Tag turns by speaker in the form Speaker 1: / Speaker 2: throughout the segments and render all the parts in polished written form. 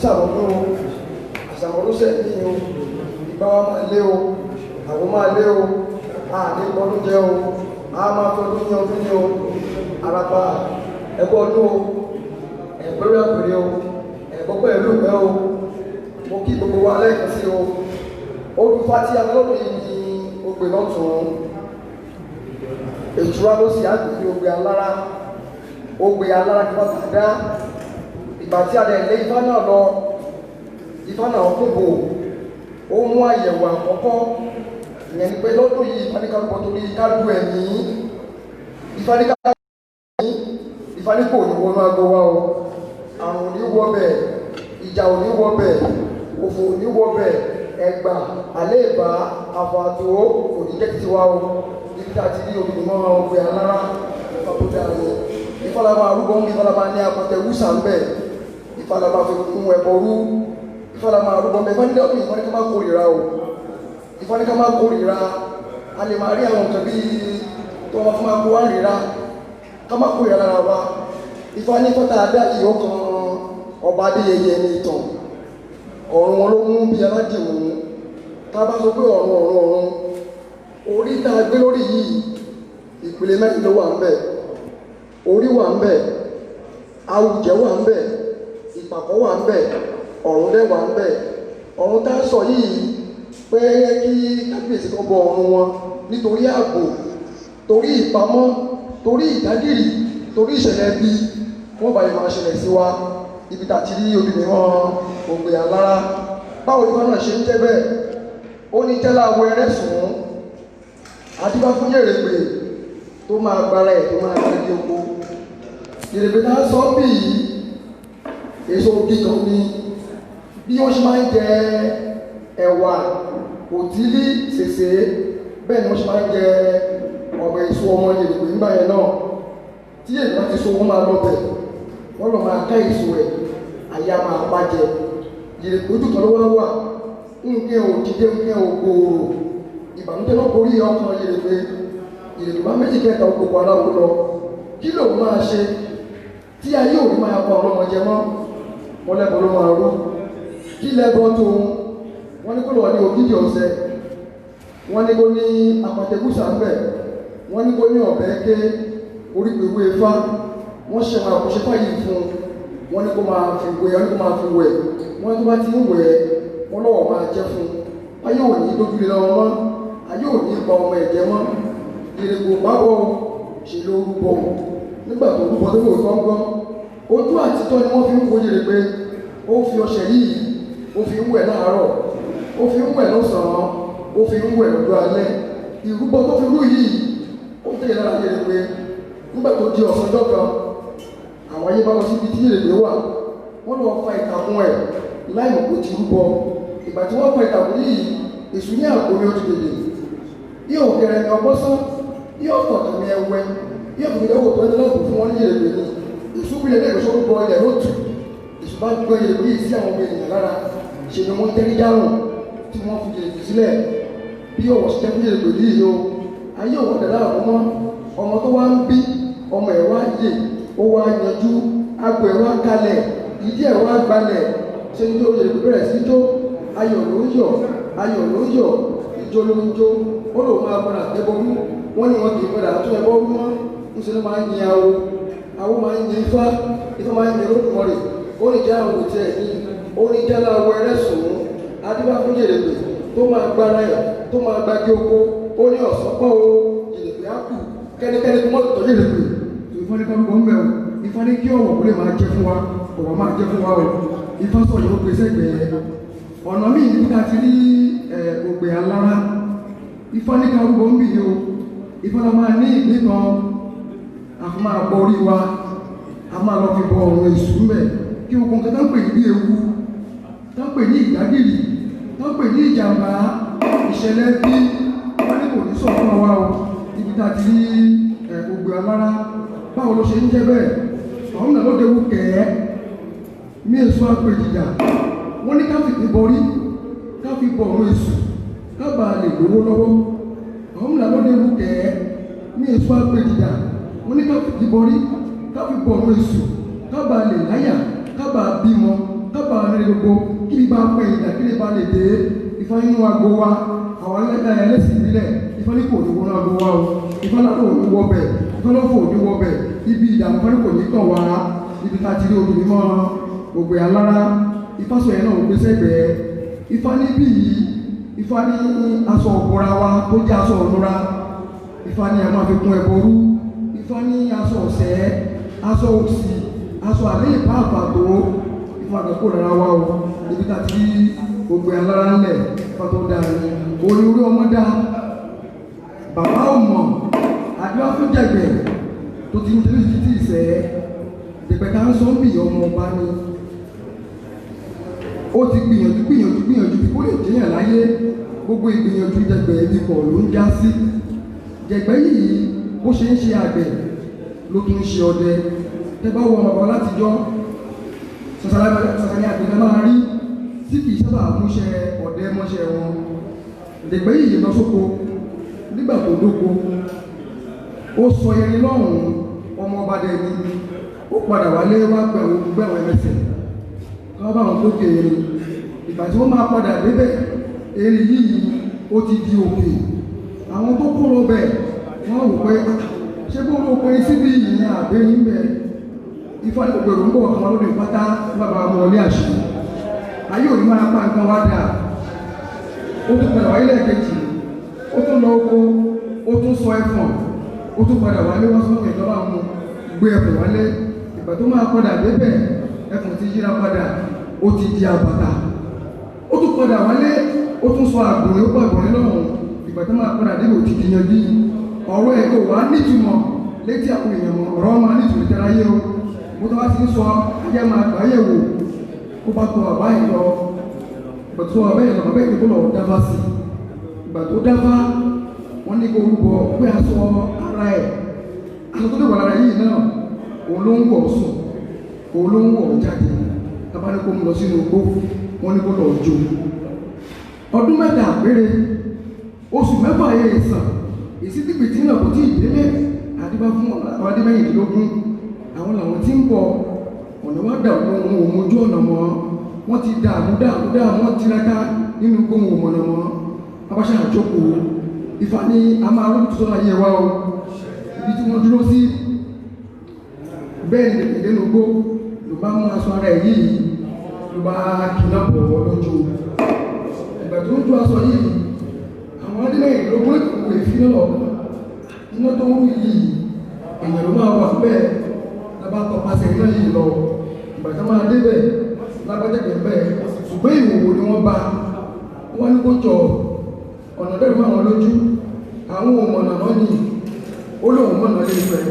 Speaker 1: sàmọ́dún o àṣàmọ́dún sẹ́yìn o ìgbà wa máa lé o àwọn máa lé o àní ọdún jẹ́ o a máa fọdún ní ọdún ní o arapa ẹgbẹ́ ọdún o ẹgbẹ́rẹ́ àpèrè o ẹgbọ́pẹ́ ìlú ìgbẹ́ o mo kí gbogbo wa lẹ́ẹ̀kan sí o olùfà tí a lọ́dún yìí ni ògbè lọ́tún ètùrá ló sì àgbègbè ògbè alára kí wọ́n ti dá ìgbà tí a lè lé ifá náà lọ ifá náà kóbò ó mú àyẹ̀wò àkọ́kọ́ ìyẹn ni pé lọ́dún yìí ìfaníkàlùkọ́ torí kájú ẹ̀mí ìfaníkò ní wọnú agbó wa o àrùn ò ní wọ bẹ̀ ìjà ò ní wọ bẹ̀ òfò ò ní wọ bẹ̀ ẹgbà àléèbá àfààtò òdìjẹ́ ti wa o níbi tí a ti rí olùdùmọ́ ọgbẹ́ alára ìfàkódà rẹ̀ ìfọlábà arúgbó ń bí ìfọlábà ní apọ̀tẹ̀ wúsà ń bẹ̀ ìfọlábà fi kún ẹ̀bọ̀ rú ìfọlábà arúgbó ń bẹ̀ ìfọdídọ́kùn ìfọdíkà má kórìíra o ìfọdíkà má kórìíra a lè máa rí àwọn nǹkan bí tó wọn fún máa kó wá rírà ká má kórìíra lára wa ìfọdíkọ́ta adá ìyó kan ọba adéyẹyẹ ní ìtàn ọ̀run wọn ló mú bí aládìmú tá a bá sọ pé ọ̀run orí tá a gbé lórí yìí ìpele mẹ́rin ló wà ń bẹ̀ orí wà ń bẹ̀ awùjẹ́ wà ń bẹ̀ ìpàkọ́ wà ń bẹ̀ ọ̀run dẹ̀ wà ń bẹ̀ ọ̀run tá a sọ yìí pé kí kábíyèsí kan bọ ọ̀run wọn nítorí ààbò torí ìpamọ́ torí ìdágìrì torí ìṣẹ̀lẹ̀ bí wọ́n bá yẹ máa ṣẹlẹ̀ sí wa ibi tá a ti rí olùmíràn ògbè alára báwo ni wọn náà ṣe ń jẹ́ bẹ́ẹ̀ ó ní tẹ́lá awọ ẹrẹ́ sùn adíbá fún yèrèpè tó máa gbára ẹ̀ tó máa gbára di oko yèrèpè náà sọ bí èso gígan ni bí wọ́n ṣe máa ń jẹ ẹ̀wà òtílí sèse bẹ́ẹ̀ ni wọ́n ṣe máa ń jẹ ọ̀bẹ èso ọmọ yèrèpè nígbà yẹn náà tí èyí bá ti so wọ́n máa lọ bẹ̀ wọ́n lọ máa ká èso ẹ̀ àyà máa bàjẹ́ yèrèpè ojú kan ló wá wà nǹkan ò dídé nǹkan ò gbòòrò ìbànújẹ́ ló borí ọkàn yèrèpè bá méjì kẹta gbogbo aláwọ̀ lọ kí ló máa ṣe tí ayé ò ní máa pa ọlọ́mọ jẹ mọ́ wọn lẹ́bọ̀ ló máa rú kí lẹ́bọ̀ tó wọ́n ní kó lọ ní ògidì ọ̀sẹ̀ wọ́n ní kó ní apàtẹ́kùsà ń bẹ̀ wọ́n ní kó ní ọ̀bẹ ké orígbèwé fá wọ́n ṣe máa kó ṣe fáyì fún wọ́n ní kó máa fi wẹ̀ wọ́n ní kó máa fi wẹ̀ wọ́n ní tó bá ti ń wẹ̀ wọ́n lọ́wọ́ máa jẹ́ fún ayé ò ní dójúlé lọ́wọ́ mọ́ ayé ò ní gba ọmọ ẹ̀jẹ̀ mọ́ ìrìnkò bábọ̀ ṣe ló rúbọ nígbà tó rúbọ tó wòó gbọ́ngbọ́n ojú àtijọ́ ni wọ́n fi ń wo yèrèpè ó fi ọṣẹ yìí ó fi ń wẹ̀ láàárọ̀ ó fi ń wẹ̀ lọ́sàn-án ó fi ń wẹ̀ lọ́jọ́ alẹ́ ìrúbọ tó fi rú yìí ó tẹ̀lé lára yèrèpè nígbà tó di ọ̀sánjọ́ kan àwọn ayé bá lọ síbi tí yèrèpè wà wọ́n lọ fa ìtàkùn ẹ̀ láì mọ̀ kó ti rúbọ ìgbà tí wọ́n fa ìtàkùn yìí èṣù ní àkórí ó ti dèdè yóò kẹrẹ ní ọgbọ́sán yóò tọ̀tọ̀ ní ẹwẹ́ yóò fi lọ́wọ́ tó ẹni lọ́pù fún wọn ní èrè ní ìṣúbílẹ̀ ní ìṣòro bọ ilẹ̀ lótù ìṣùbá gbọ́ èrè yìí sí àwọn ọmọ ènìyàn lára ṣe ni wọ́n tẹ́rí dárùn tí wọ́n fi èrè sílẹ̀ bí yóò wọ́n ṣiṣẹ́ fún èrè yìí o ayé òwò dẹ̀dá àwọn ọmọ tó wá ń bí ọmọ ẹ̀ wá yè ó wá yanjú agbo ẹ̀ wá kalẹ̀ ìdí ẹ̀ wá gbalẹ̀ ṣe ní tó èrè bẹ̀rẹ̀ sí jó ayọ̀ ló ń yọ̀ ìjó ló ń jó ó lò máa padà tẹ́bọ̀rú wọ́n ní wọn kì í padà tó ẹbọ rú mọ́ níṣẹ́ máa ń yin awo máa ń yin ifá máa ń yin olódùmarè ó ní jẹ́ àwọn òtí ẹ̀ ní ó ní jẹ́ láwọ ẹlẹ́sùn adébá fún yèrèpè tó máa gbára ẹ̀ tó máa gbági oko ó ní ọ̀sán pọ̀ o yèrèpè á kù kẹ́nikẹ́ni tó mọ́tò yèrèpè tó ifá ní kọ́ńkọ́ ń bẹ̀ o ifá ní kí ọ̀wọ̀ kúlẹ̀ máa jẹ́ fún wa ọ̀wọ̀ máa jẹ́ fún wa o ifá sọ yóò pèsè gbẹ̀ẹ́ ọ̀nà míì ní ká ti rí ògbè alára ifá ní ká rúbọ ń bì yìí o ifá la máa ní ìpín kan a fi máa bọ orí wa a máa lọ fi bọ ọ̀run èṣù mẹ́ kí ogun kan tó ń pè ní bí ewu tó ń pè ní ìdágìrì tó ń pè ní ìjàmbá ìṣẹ̀lẹ̀ bí wọ́n ní kò ní sọ fún wa o ibi tá a ti rí ògbè alára báwo ló ṣe ń jẹ́ bẹ́ẹ̀ ọ̀hún náà ló déwu kẹ́ẹ́ mí èso àpèjìjà wọ́n ní ká fìdí borí ká fi bọ ọ̀run èṣù ká bàa lè lówó lọ́wọ́ ọ̀hún náà ló déwu kẹ́ẹ́ mí èso àpèjìjà wọ́n ní ká fìdí borí ká fi bọ ọ̀run èṣù ká bàa lè láyà ká bàa bímọ ká kábàá ní gbogbo kí ni bá pẹ́ ìdá kí ni bá lè dé Ifá nínú agbo wa àwọn ẹlẹ́sìn ìbílẹ̀ Ifá ní kò ní wọnú agbo wa o Ifá lọ́dọ̀ òní wọ bẹ̀ Ifá lọ́fọ̀ òní wọ bẹ̀ ibi ìdààmú Ifá ní kò ní kàn wá ibi tá a ti rí odò mímọ́ gbogbo alára Ifá sọ yẹn náà gbé sẹ́gbẹ̀ẹ́ Ifá níbí yìí Ifá ní aṣọ òbora wa tó jẹ́ aṣọ ònura Ifá ní ẹ̀ máa fi kún ẹ̀bọrú Ifá ní aṣọ ọ̀sẹ̀ aṣọ òsì aṣọ àlẹ́ ìbá àpàtó Ifá àgbẹ̀kọ́ lára wa o ibi tá a ti rí gbogbo alára ńlẹ̀ Ifá tó dáa ní orí orí ọmọ dá bàbá ọmọ àdúrà fún jẹ̀gbẹ̀ tó ti ń tẹ́lẹ̀ títí ìṣẹ́ jẹ̀gbẹ̀ ká ń sọ ń bì ọmọ ọba ni ó ti gbìyànjú bí kó lè jẹ́yàn láyé gbogbo ìgbìyànjú jẹ̀gbẹ̀ ibi kọ̀ ló ń já sí jẹ̀gbẹ̀ yìí bó ṣe ń ṣe àgbẹ̀ ló tún ń ṣe ọdẹ tẹ́ bá wọ ọmọ látijọ́ sọ̀sàlẹ̀ àgbẹ̀ máa rí tí kìí sábà múṣẹ́ ọdẹ mọ́ṣẹ́ wọn jẹ̀gbẹ̀ yìí lọ sóko nígbà tó dóko ó sọ ẹni lọ́rùn ọmọ ọba dẹni ó padà wálé wá gbẹ̀wọ̀n ẹlẹ́sẹ̀ káwọn bá wọn tó kéèrè ìgbà tí wọ́n máa padà débẹ̀ èrè yìí ó ti di òkè àwọn tó kó lọ bẹ̀ wọ́n wò pé ṣé bó ló pé síbi ìyìn àbẹ́yìn bẹ̀ Ifá ní gbogbo èròǹgbò ọ̀kan wọn lórí pátá bàbá wọn wọlé àṣì ayé òní máa pa nǹkan wá dà ó tún padà wáyé lẹ́ẹ̀kejì ó tún lọ oko ó tún sọ ẹ̀fọ̀n ó tún padà wálé wọ́n sọ́kè ìjọba àwọn gbé ẹ̀fọ̀n wálé ìgbà tó máa padà débẹ̀ ẹ̀fọ̀n ti yíra padà ó ti di àbàtà ó tún padà wálé ó tún sọ àgbòrin ó pàgbòrin lọ́wọ́ ìgbà tó máa padà débẹ̀ ó ti dìyànjú ọ̀rọ̀ ẹ̀ kò wá nítumọ̀ létí àwọn èèyàn mọ̀ ọ̀rọ̀ máa nítumọ̀ ìtẹ́ráyé o mo tó wá sí ń sọ ajá máa gbà yẹ̀wò ó bá tọ àbá yìí lọ pẹ̀tù àbá yìí lọ bàbá yìí kó lọ dáfá sí ìgbà tó dáfá wọ́n ní kó rúbọ pé aṣọ ara ẹ̀ aṣọ tó lè wà lára yìí náà òun ló ń wọ̀ sùn òun ló ń wọ̀ jáde tábà ní kó mú lọ sínú igbó wọ́n ní kó lọ jó ọdún mẹ́ta péré oṣù mẹ́fà yẹ ìsàn èsì tí pìtì náà kò tí ì délé àdìbá fún àwọn adébẹ́yìndínlógún àwọn làwọn tí ń bọ̀ ọ̀nà wá dà ohun òmojú ọ̀nà mọ́ wọ́n ti dààmú wọ́n tiraka nínú gbóhùn òmọ̀nà mọ́ abáṣà àjókòó Ifá ní a máa rú tó sọ́nà yẹ wá o ibi tí wọ́n dúró sí bẹ́ẹ̀ ni ìdẹ́nu gbó ló bá mú aṣọ ara ẹ̀ yìí ló bá kìnnà bọ̀ lójú ìgbà tó ń jó aṣọ yìí àwọn adébẹ́yìndínlógún èkó èéfín lọ́wọ́ iná tó ń wú yìí èèyàn ló máa wà bẹ́ẹ̀ lábá tọpasẹ̀ iná yìí lọ ìgbà tó máa débẹ̀ lábájẹ́kẹ̀ bẹ́ẹ̀ ṣùgbọ́n ìwòwò ni wọ́n bá wọ́n ní kó jọ ọ̀nà dẹ́rù máa wọn lójú àwọn òmọ̀nà náà ní ó lóun mọ̀nà lè fẹ́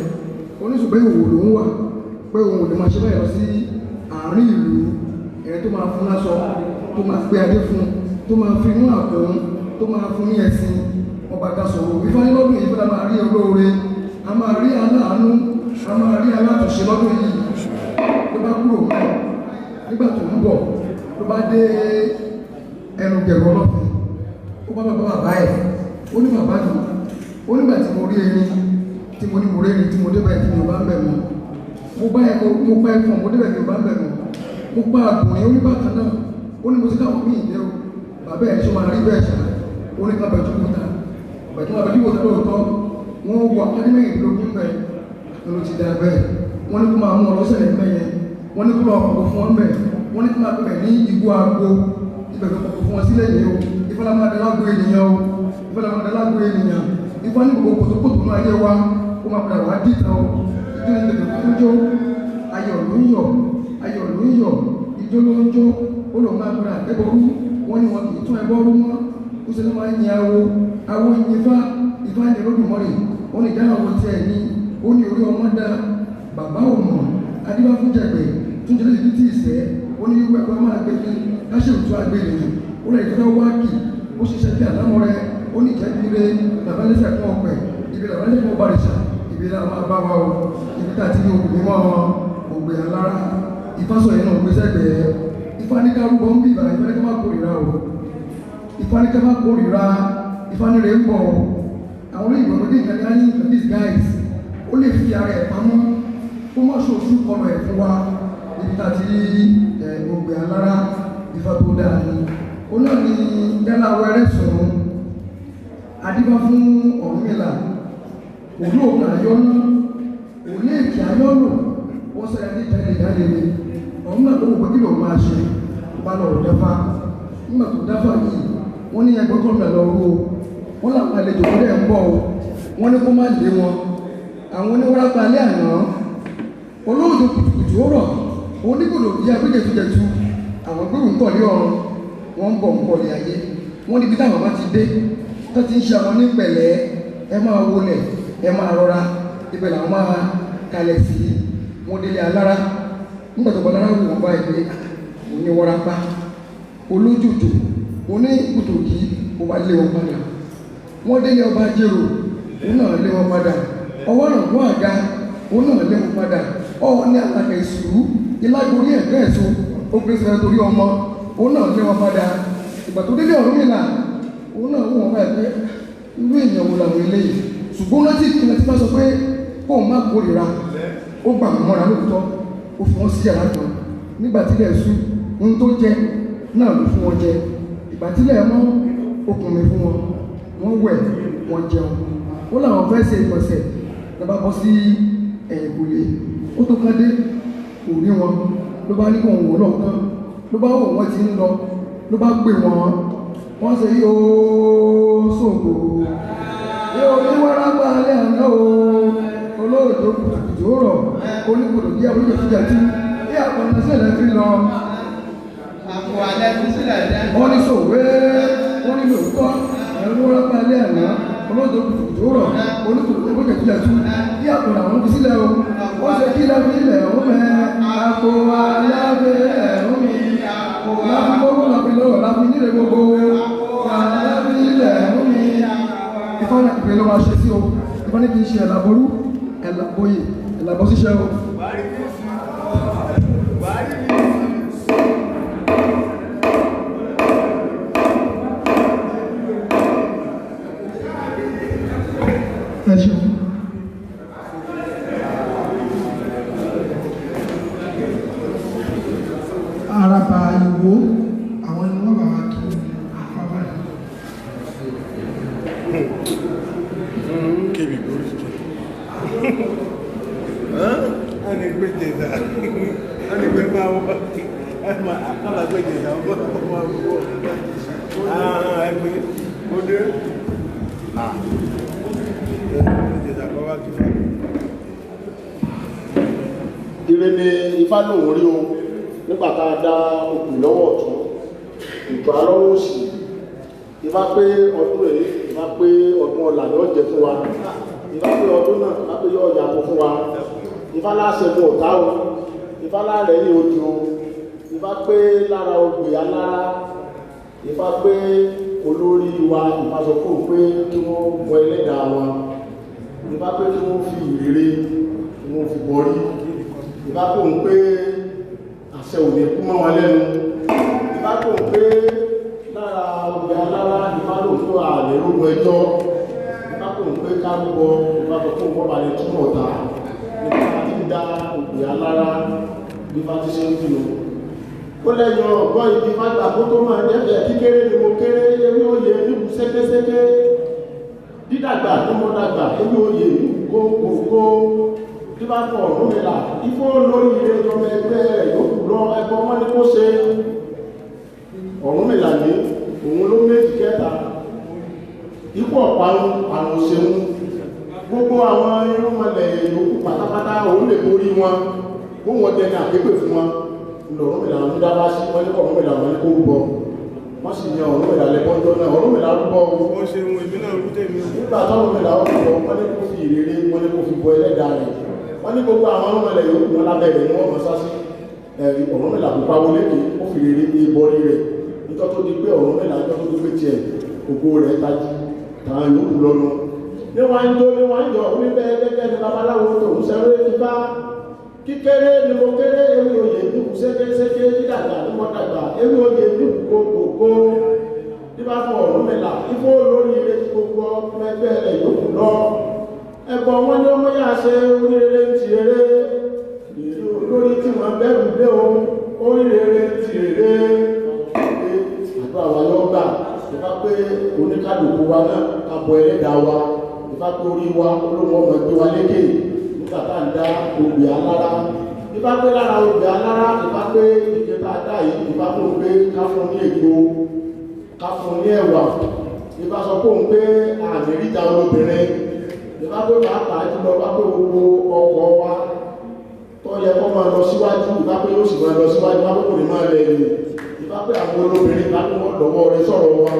Speaker 1: oníṣùgbọ́n ìwòwò ló ń wà pé òun ò lè máa ṣe bẹ́ẹ̀ lọ sí àárín ìlú ẹ̀rẹ́ tó máa fún láṣọ tó máa gbé adé fún tó máa fi inú àpòun tó máa fún ní ẹ̀sìn ọba dasọ̀rọ̀ Ifá ní lọ́dún yìí fẹ́ máa rí olóore a máa rí aláàánú a máa rí alátúnṣe lọ́dún yìí ló bá kúrò mọ́ nígbà tó ń bọ̀ ló bá dé ẹnu gẹ̀rọ ọlọ́fẹ́ ó bá bàbá ẹ̀ ó ní bàbá mi ó nígbà tí mo rí erin tí mo ní mo rí erin tí mo débẹ̀ tí mi ò bá ń bẹ̀ mọ́ mo bá ẹ̀fọn mo débẹ̀ tí mi ò bá ń bẹ̀ mọ́ mo pa àgùnrin oníbàkan náà ó ní mo ti káwọn míì dé o bàbá ẹ̀ ṣe máa rí bẹ́ẹ̀ ṣá ó ní ká bẹ̀jú kúta bẹ̀jú wọn bẹ̀jú wọ́n lóòótọ́ wọ́n wọ akadémẹ́yìndínlógún bẹ́ẹ̀ ló ti dá bẹ́ẹ̀ wọ́n ní kó máa mú ọ lọ́sẹ̀lẹ̀ mẹ́yẹ wọ́n ní kó lọ ọkọ̀ fún wọn bẹ́ẹ̀ wọ́n ní kó máa bẹ̀rẹ̀ ní igbó aago ibẹ̀ tó kọ̀kọ̀ fún wọn sílẹ̀ yìí o ìfọlámọ́dálágbó ènìyàn o ìfọlámọ́dálágbó ènìyàn Ifá ní gbogbo kòtòkòtò náà ayé wa ó máa padà wá dìtà o ìjọ ní tẹ̀lé fún jó ayọ̀ ló ń yọ̀ ìjọ ló ń jó ó lọ máa padà ẹbọrú wọ́n ní wọn kì í tún ẹbọrú mọ́ ó sì ní máa ń yin awo yin Ifá ní Olódùmarè ó ní ìdáhùn ọwọ́ tí ẹ̀ ní ó ní orí ọmọ dá bàbá òmò adébá fún jẹ̀gbẹ̀ tún jẹ́lẹ̀ ìdí tí ìṣẹ́ ó ní ìwé ẹ̀kọ́ máa gbé ní káṣẹ́ òtún àgbé nìyẹn ó lè ìjọba wáàkì ó ṣiṣẹ́ bí àdámọ́ rẹ ó ní ìjẹ́bíire làbálẹ́sẹ̀ fún ọpẹ ibi làbálẹ́sẹ̀ fún ọbàrìṣà ibi là máa bá wa o ibi tá a ti ní òkú mímọ́ ògbè alára ìfásọ̀ yẹn náà gbéṣẹ́ gbẹ̀ẹ́ Ifá ní ká rúbọ ń bí ìbàdàn Ifá ní ká má kórìíra o Ifá ní ká má kórìíra Ifá ní rẹ̀ ń bọ̀ àwọn olóyìnbó ló dé ìkànnì ayé ìfẹ́ these guys ó lè fi ara ẹ̀ pamọ́ ó má ṣòṣù kọlọ̀ ẹ̀ fún wa ibi tá a ti rí ògbè alára ifá tó dáa ni ó náà ní yálà wẹ́rẹ́ sọ̀rọ̀ adíbá fún Ọ̀rúnmìlà òlú òkè ayọ́nà òlú èkì ayọ́nà wọ́n sẹ́yìn ní ìtẹ́lẹ̀ ìjáde ni Ọ̀rúnmìlà tó wù pé kí ló máa ṣe bá lọ rò dáfá nígbà tó dáfá yìí wọ́n ní ẹgbẹ́ kọ́mìnà lọ rú o wọ́n làwọn àlejò tó dẹ̀ ń bọ̀ o wọ́n ní kó má lé wọn àwọn oníwárápá alẹ́ àná olóòjò kùtùkùtù ó rọ̀ onígbòdò bí agbẹ́jẹ̀tújẹ̀tú àwọn gbèrú ń tọ̀ ní ọ̀run wọ́n ń bọ̀ ń kọ̀lẹ̀ ayé wọ́n níbi táwọn bá ti dé tó ti ń ṣe àwọn ní pẹ̀lẹ́ ẹ máa wọlẹ̀ ẹ máa rọra ibẹ̀ làwọn máa kalẹ̀ sí wọn délé alára nígbà tó bọ́lára wù wọ́n bá ẹgbẹ́ oníwárápá olójòjò onígbòdò yìí ó bá lé wọn padà wọ́n délé ọba jẹ́rò òun náà lé wọn padà ọwọ́ àrùn àga òun náà lé wọn padà ọ̀ ní àtàkà ìṣòro ìlágbórí ẹ̀gbẹ́ ẹ̀sùn ó gbé sẹ́rẹ̀ torí ọmọ òun náà lé wọn padà ìgbà tó délé Ọ̀rúnmìlà òun náà wọ́n bá ẹ̀gbẹ́ irú èèyàn wo làwọn eléyìí ṣùgbọ́n láti ìpínlẹ̀ tí wọ́n sọ pé kóun má kórìíra ó gbà wọ́n mọ́ra lóòótọ́ ó fi wọ́n sí yàrá kan nígbà tílẹ̀ ṣú ohun tó jẹ náà ló fún wọn jẹ ìgbà tílẹ̀ mọ́ okùnrin fún wọn wọ́n wẹ̀ wọ́n jẹun ó làwọn fẹ́ ṣe ìgbọ̀nsẹ̀ lọ́ba bọ́ sí ẹ̀yìnkùlé ó tó kán dé kò rí wọn ló bá ní kó òun wò lọ́ọ̀kan ló bá wò wọ́n ti ń lọ ló bá gbé wọn wọ́n ṣe yóò ṣògo yóò ní wárápá alẹ́ àná o olóòjò kùtùkùtù ó rọ̀ oníkùtù bí àwọn olóòjò tí bí àpọ̀nà sílẹ̀ fi lọ.
Speaker 2: àpò alẹ́ fi sílẹ̀ dẹ́.
Speaker 1: wọ́n ní sòwé wọ́n ní lòótọ́ ẹ̀rọ wárápá alẹ́ àná olóòjò kùtùkùtù ó rọ̀ oníkùtù bí àwọn olóòjò tí bí àpọ̀nà àwọn fi sílẹ̀ o wọ́n ṣe kí lẹ́fi ilẹ̀ ó mẹ́ àpò alábẹ́ ẹ̀rọ mi láfi gbogbo láfi lọ́rọ̀ láfi nílẹ̀ gbogbo alábẹ́ ilẹ̀ ó mi ìfọ́nà ìpè ló máa ṣe sí o ìfọ́nà kì í ṣe ẹ̀làbọ̀rú ẹ̀làbọ̀yè ẹ̀làbọ̀ ṣíṣẹ́ o. ẹ ṣeun. Araba Ìwó àwọn ẹni wọ́n bá wá kí bàbá rẹ̀.
Speaker 3: Kébì borí jù. A ní gbé jẹ̀dá. A ní gbé máa wọ́. Àkàlà gbé jẹ̀dá ọgbọ́n máa wọ́. Ẹgbẹ́ ó dé. Jẹ̀dá kọ́ wá kí fà.
Speaker 4: Ire ni Ifá lòun rí o nígbà tá a dá òkú lọ́wọ́ ọ̀tún ìgbà lọ́wọ́ òsì Ifá pé ọdún èyí Ifá pé ọdún ọ̀là ni ó jẹ fún wa Ifá pé ọdún náà Ifá pé yóò yàtọ̀ fún wa Ifá láṣẹ fún ọ̀tá o Ifá láàrẹ̀ ní ojú o Ifá pé lára ogbè alára Ifá pé olórí wa Ifá sọ fún pé kí wọ́n bọ ẹlẹ́dàá wọn Ifá pé kí wọ́n fi ìrere kí wọ́n fi bọrí Ifá pé òun pé àṣẹ òní kú mọ́ wọn lẹ́nu Ifá tó ń pé lára ọgbẹ̀ alára Ifá tó ń tó ààrẹ rógun ẹjọ́ Ifá tó ń pé kárúbọ Ifá tó fún ọgbọ́n balẹ̀ túnmọ̀ ọ̀tá Ifá ti dá ọgbẹ̀ alára Ifá ti ṣe ń kìlọ̀ ó lẹ́yìn ọgbọ́n ibi Ifá gbà kó tó máa jẹ́fẹ̀ẹ́ kíkéré ni mo kéré ewé òye níbu sékéséké dídàgbà ní mo dàgbà ewé òye níbu kókó tí bá fọ Ọ̀rúnmìlà ifó lórí ilé ìjọba ẹgbẹ́ rẹ̀ yókù lọ ẹgbọ́n wọn ní kó ṣe Ọ̀rúnmìlà ní òun ló méjì kẹta ipò ọ̀parun àrùn òṣèlú gbogbo àwọn irúnmọlẹ̀ yòókù pátápátá òun lè borí wọn kó wọn dẹni àgbégbè fún wọn Ọ̀rúnmìlà ń dá bá sí wọn ní Ọ̀rúnmìlà wọn ní kó rúbọ wọ́n sì ní Ọ̀rúnmìlà lẹ́bọ́njọ́ náà Ọ̀rúnmìlà rúbọ
Speaker 3: wọ́n ṣe ohun ìbí náà rú tèmi
Speaker 4: nígbà tó Ọ̀rúnmìlà rúbọ wọ́n ní kó fi ìrere wọ́n ní kó fi bọ ẹlẹ́dàá rẹ̀ wọ́n ní gbogbo àwọn ọmọlẹ̀ yòókù wọn lábẹ́rẹ̀ ní wọ́n mọ̀ sásí Ọ̀rúnmìlà kò pawó lékè ó fi rere ní ìbọrí rẹ̀ nítorí tó di pé Ọ̀rúnmìlà nítorí tó di pé tiẹ̀ ògo rẹ̀ tají tàn yòókù lọ́nu ní wọ́n ń jó ní wọ́n ń jọ oníbẹ̀ gẹ́gẹ́ ní babaláwo tó ń sẹ́rẹ́ Ifá kíkéré ni mo kéré ewé oyè dùkú sékéséké dídàgbà ní mo dàgbà ewé oyè dùkú kókókó nígbà fún Ọ̀rúnmìlà ifó lórí ilé gbogbo ọmọ ẹgbẹ́ rẹ̀ yòókù lọ ẹ̀gbọ́n wọn ni ọmọ yà ṣe oríire ti eré lórí tí wọ́n bẹ̀rù dé o oríire ti eré ìfá pé oníkálùkù wa náà kábọ̀ ẹlẹ́dàá wa ìfá pé orí wa olóhùn ọmọ ẹgbẹ́ wa lékè nígbà tá à ń dá obì alára ìfá pé lára obì alára ìfá pé ìjẹta dá yìí ìfá pé òun pé ká fún ní ègbò ká fún ní ẹ̀wà ìfá sọ pé òun pé àmì ríta olóbìnrin ìfá pé pàápàá jùlọ bá pé gbogbo ọkọ̀ wa tó yẹ kó máa lọ síwájú ìfá pé yóò sì máa lọ síwájú wá pé kò ní máa lẹ̀ ẹ̀yìn ìfá pé àwọn olóbìnrin bá kún lọ́wọ́ rẹ sọ̀rọ̀ wa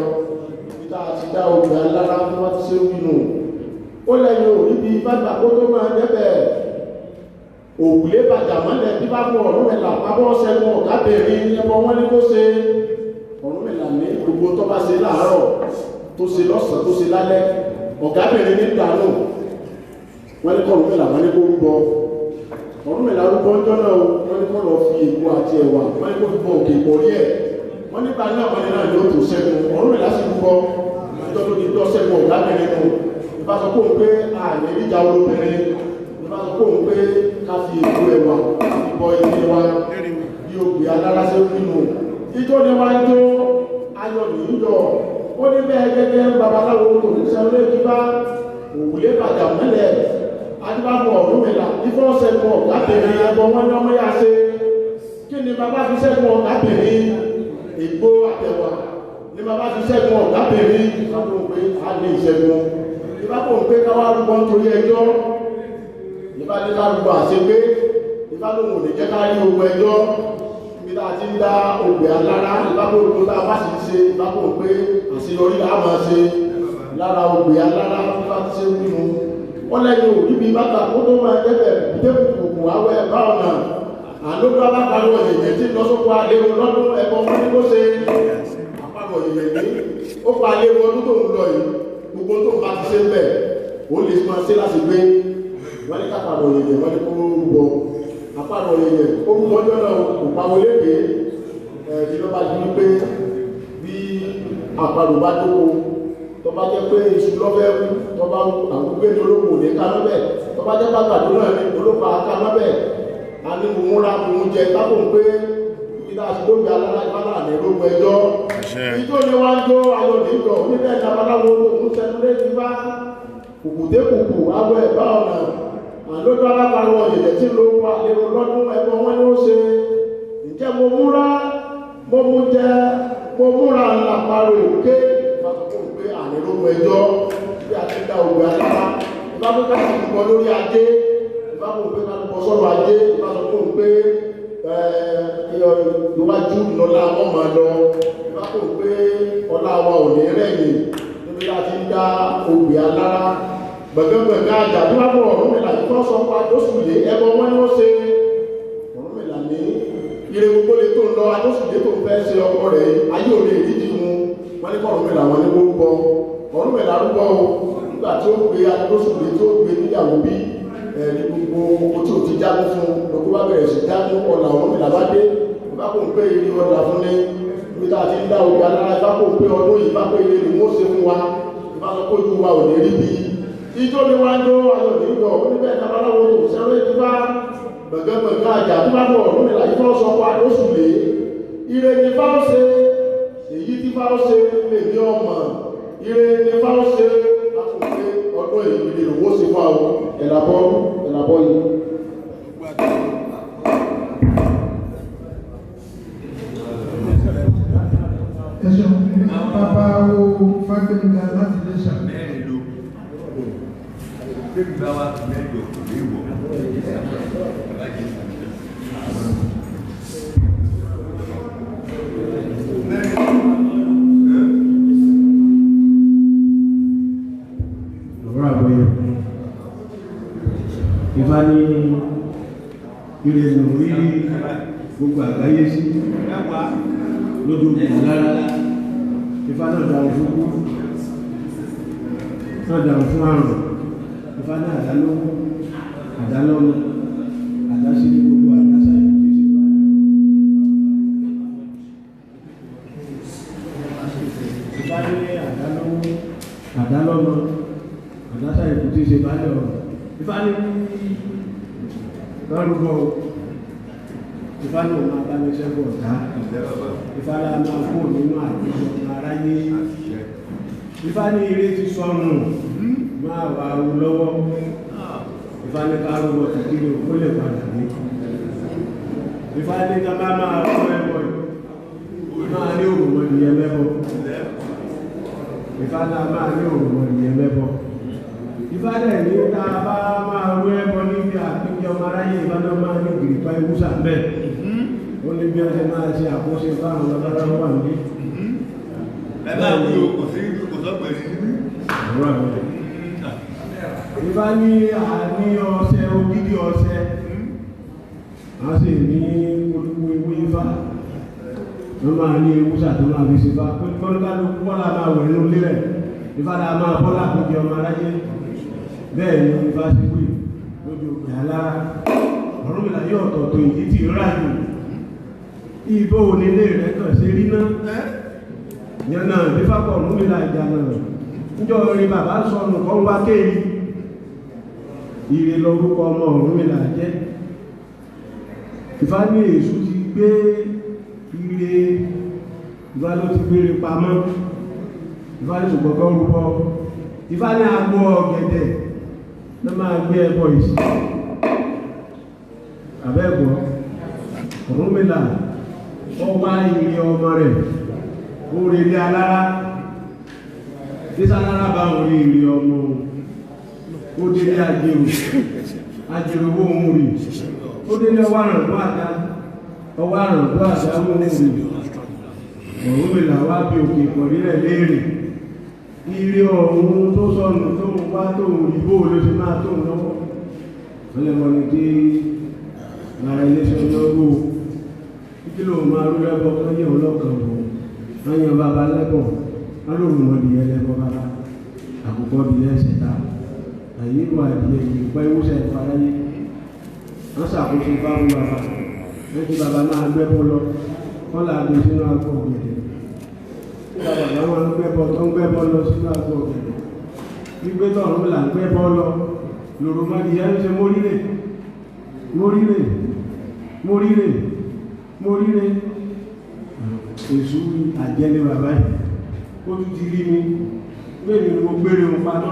Speaker 4: ìta àti dá obì alára fún wá ti ṣe wínú ó lẹ́yìn òrí bí bàbá kó tó máa débẹ̀ òwúlé bàjá mọ́lẹ̀ bí bá fún Ọ̀rúnmìlà pábọ́ sẹ́gun ọ̀gábẹ̀rin ẹbọ wọn ní kó ṣe Ọ̀rúnmìlà ní gbogbo tó bá ṣe láàárọ̀ tó ṣe lọ́sàn tó ṣe lálẹ́ ọ̀gábẹ̀rin ní ìdánù wọ́n ní kọ́ Ọ̀rúnmìlà wọ́n ní kó rúbọ Ọ̀rúnmìlà rúbọ ọjọ́ náà wọ́n ní kọ́ lọ fi èpo àti ẹ̀wà wọ́n ní kó rúbọ òkè ìpọ̀rí ẹ̀ wọ́n nípa náà wọ́n ní náà yóò tó ṣẹ́gun Ọ̀rúnmìlà sì rúbọ ọjọ́ tó di tó ṣẹ́gun ọ̀gábẹ̀rin nù ìbá sọ pé òun pé àmì ìjà olóbìnrin ìbá sọ pé òun pé ká fi èpo ẹ̀wà ìbọ ilé wa bí ògbé alárásẹ́ nínú ijó ni wá ń jó ayọ̀ nìyíjọ ó ní bẹ́ẹ̀ gẹ́gẹ́ babaláwo tó ń sẹ́ olé kíbá òwúlé bàjá mẹ́lẹ̀ adúbàbọ̀ Ọ̀rúnmìlà ìfọ́ sẹ́gun ọ̀gábìnrin ẹbọ wọn ní ọmọ yá ṣe kí ni bàbá fi sẹ́gun ọ̀gábìnrin ègbó àtẹ̀wà ni bàbá fi sẹ́gun ọ̀gábìnrin ìfàkùn pé a ní ìṣẹ́gun ìfàkùn pé káwá rúbọ nítorí ẹjọ́ ìfàdé ká rúbọ àṣegbé ìfàlóhùn ò ní jẹ́ ká rí ogun ẹjọ́ ibi tá a ti ń dá ògbè alára ìfàkùn ògbó tá a bá sì ṣe ìfàkùn pé àṣeyọrí là á máa ṣe lára ògbè alára fífà ti ṣe wínú wọ́n lẹ́yìn òbí bíi bàtà kó tó máa débẹ̀ kùtẹ́kùkù àwẹ̀ bá ọ̀nà àlódó alápàlọ́ èyẹ tí lọ́sọ́kọ́ àlérò lọ́dún ẹ̀kọ́ wọn ní kó ṣe àpapọ̀ èyẹ ní ó pa àlérò ọdún tó ń lọ yìí gbogbo tó bá ti ṣe ń bẹ̀ ó lè máa ṣe láti gbé wọ́n ní kápapọ̀ èyẹ wọ́n ní kó rúbọ àpapọ̀ èyẹ ó rúbọ ọjọ́ náà kò pa wọlé dé ẹ̀ẹ́dì ló bá di wípé bí àpapọ̀ bá dóko tó bá jẹ́ pé iṣu lọ́fẹ́ tó bá àwọn gbé ní olóko ní ká lọ́bẹ̀ tó bá jẹ́ pàtàkì náà ní olóko àká lọ́bẹ̀ a ní múra mú jẹ tábò ń pé ìdá àṣìlógbé alára ìbálà ní olóko ẹjọ́ ìjó ni wá ń jó ayọ̀ níjọ oníbẹ̀ ìdábaláwo òun sẹ́nulé ti bá kùkùté kùkù awọ ẹ̀bá ọ̀nà àlójú alábàárọ̀ ìyẹ̀lẹ̀ tí ló pa èrò lọ́dún ẹ̀bọ̀ wọn ni ó ṣe ǹjẹ́ mo múra mo mú jẹ mo múra ńlá parò òkè pé ànílógún ẹjọ́ bí a ti dá ògbé alára ìbámu ká sì kọ lórí ajé ìbámu pé ká lọ sọ́rọ̀ ajé ìbámu tó ń pé iwájú lọ́la wọ́n máa lọ ìbámu pé ọlá wa ò ní rẹ̀yìn níbi láti ń dá ògbé alára gbẹ̀gbẹ̀gbẹ̀ àjà bí wọ́n bọ̀ Ọ̀rúnmìlà yìí tó sọ pa àjọsùlé ẹbọ wọn ni ó ṣe Ọ̀rúnmìlà ní ire gbogbo lè tó ń lọ àjọsùlé tó ń fẹ́ ṣe ọkọ rẹ̀ ayé ò lè dídì mu wọ́n ní kọ́ Ọ̀rúnmìlà wọn ní gbogbo Ọ̀rúnmìlà rúgbọ́ o nígbà tí ó gbé adóṣùlé tí ó gbé níyàwó bí ní gbogbo owó tí ò ti jágún fún lókó bá bẹ̀rẹ̀ sí jágún ọ̀nà Ọ̀rúnmìlà bá dé bá kò ń pé ilé ọ̀dà fún ní ibi tá a ti ń dá ogun alára bá kò ń pé ọdún yìí bá pé ilé ni wọ́n ṣe fún wa bá sọ kójú wa ò ní rí bí ijó ni wá ń jó ayọ̀ nígbà oníbẹ̀ ìdábaláwo tó sẹ́rẹ́ ti bá gbẹ̀gbẹ̀gbẹ̀ àjà tó bá bọ̀ Ọ̀rúnmìlà yìí tó sọ pa adóṣùlé ire ni fáwọn ṣe èyí tí fáwọn ṣe lè ní ọmọ ire ni fáwọn ṣe lákòókè ọdún ìpínlẹ̀ ìròwó sí fún àwọn ẹ̀làbọ́ yìí.
Speaker 5: ẹ̀sùn bàbá wo Fágbénga láti lè ṣàmì.
Speaker 3: Ìfá ní ire ìlú rí gbogbo àgbáyé sí lójú ìlára Ìfá náà dáhùn fún kú náà dáhùn fún àrùn Ìfá ní àdálọ́mù àdásí ní gbogbo àdásá Ìfá ní àdálọ́mù àdásá ìkú tí ṣe bá lẹ̀ ọ̀rọ̀ Ìfá ní lọ́rùgbọ́ Ìfá ní òun abánisẹ́gbọ̀ ọ̀tá ìfàlà máa kó nínú àdéhùn aráyé Ifá ní ire ti sọnù máa wà á lọ́wọ́ Ifá ní ká ló wọ́n ti kiri ó lè padà ní Ifá ní ká máa rọ́ ẹbọ máa ní òrùmọ̀ ìyẹn mẹ́bọ̀ Ifá náà máa ní òrùmọ̀ ìyẹn mẹ́bọ̀ Ifá dẹ̀ ní ká bá máa rọ́ ẹbọ níbi àpéjọ aráyé Ifá náà máa ní gìrìpá ìwúsà bẹ́ẹ̀ ó ní bí ọjọ́ máa ṣe àkóso fáwọn ọlọ́dọ́ wà ní
Speaker 6: ẹ̀bá wí o kò sí kò sọ́pẹ̀ sí
Speaker 3: Ifá ní àní ọṣẹ ògidì ọṣẹ a sì ní olúwo ewé Ifá wọ́n máa ní ewúsà tó máa fi ṣe bá kọ́lùkálùkù bọ́lá máa wẹ̀ nínú ilé rẹ̀ Ifá náà máa bọ́lá àkójọ ọmọ aráyé bẹ́ẹ̀ ni Ifá ṣe wí lójú òpè alára Ọ̀rúnmìlà yóò tọ̀tọ̀ ìdí tí ráyò ìbò onílé rẹ̀ kàn sí rí náà yànnà ìfàkọ̀ Ọ̀rúnmìlà ìjànà níjọ́ orin bàbá sọnù kan wá kéèrí ire lórúkọ ọmọ Ọ̀rúnmìlà jẹ́ Ifá ní èṣù ti gbé ire Ifá ló ti gbére pamọ́ Ifá ní ṣùgbọ́n kan rúbọ Ifá ní agbo ọ̀gẹ̀dẹ̀ ló máa gbé ẹbọ ìsì àbẹ́gbọ́ Ọ̀rúnmìlà ó wá ire ọmọ rẹ̀ ó rí ilé alára ìsálára bá wọn rí ire ọmọ ó délé ajérò owó ohun rí ó délé ọwọ́ àrùnbó àdá ohun rí Ọ̀rúnmìlà wá bí òkè ìpọ̀rí rẹ̀ léèrè ire ọ̀hún tó sọnù tó ń wá tó ń rí bó ló ṣe máa tó ń lọ́wọ́ ọlẹ́mọ̀ ní kí ara iléeṣẹ́ lọ́wọ́ kí ló máa rú lẹ́bọ̀ kọ́yẹ̀ ọlọ́kan bọ̀ wọ́n bàbá lẹ́bọ̀ alóòrùnmọ̀dì ẹlẹ́bọ̀ bàbá àkùkọ́ bí lẹ́sẹ̀ta àyíkò àdìyẹ ìgbà ìwúsẹ̀ ìfaráyé wọ́n ṣàkóso báwọn bàbá lẹ́tí bàbá máa gbẹ́bọ̀ lọ wọ́n làgbé sínú àgbọ̀ ọ̀gẹ̀dẹ̀ bàbá wọn gbẹ́bọ̀ tó ń gbẹ́bọ̀ lọ sínú àgbọ̀ ọ̀gẹ̀dẹ̀ gbígbé tọ̀run là ń gbẹ́bọ̀ lọ lòrùmọ̀dì ẹ̀ ń ṣe mórílẹ̀ èṣù àjẹ́lé bàbá yìí ó tún ti rí mi gbéni mo gbére ohun paná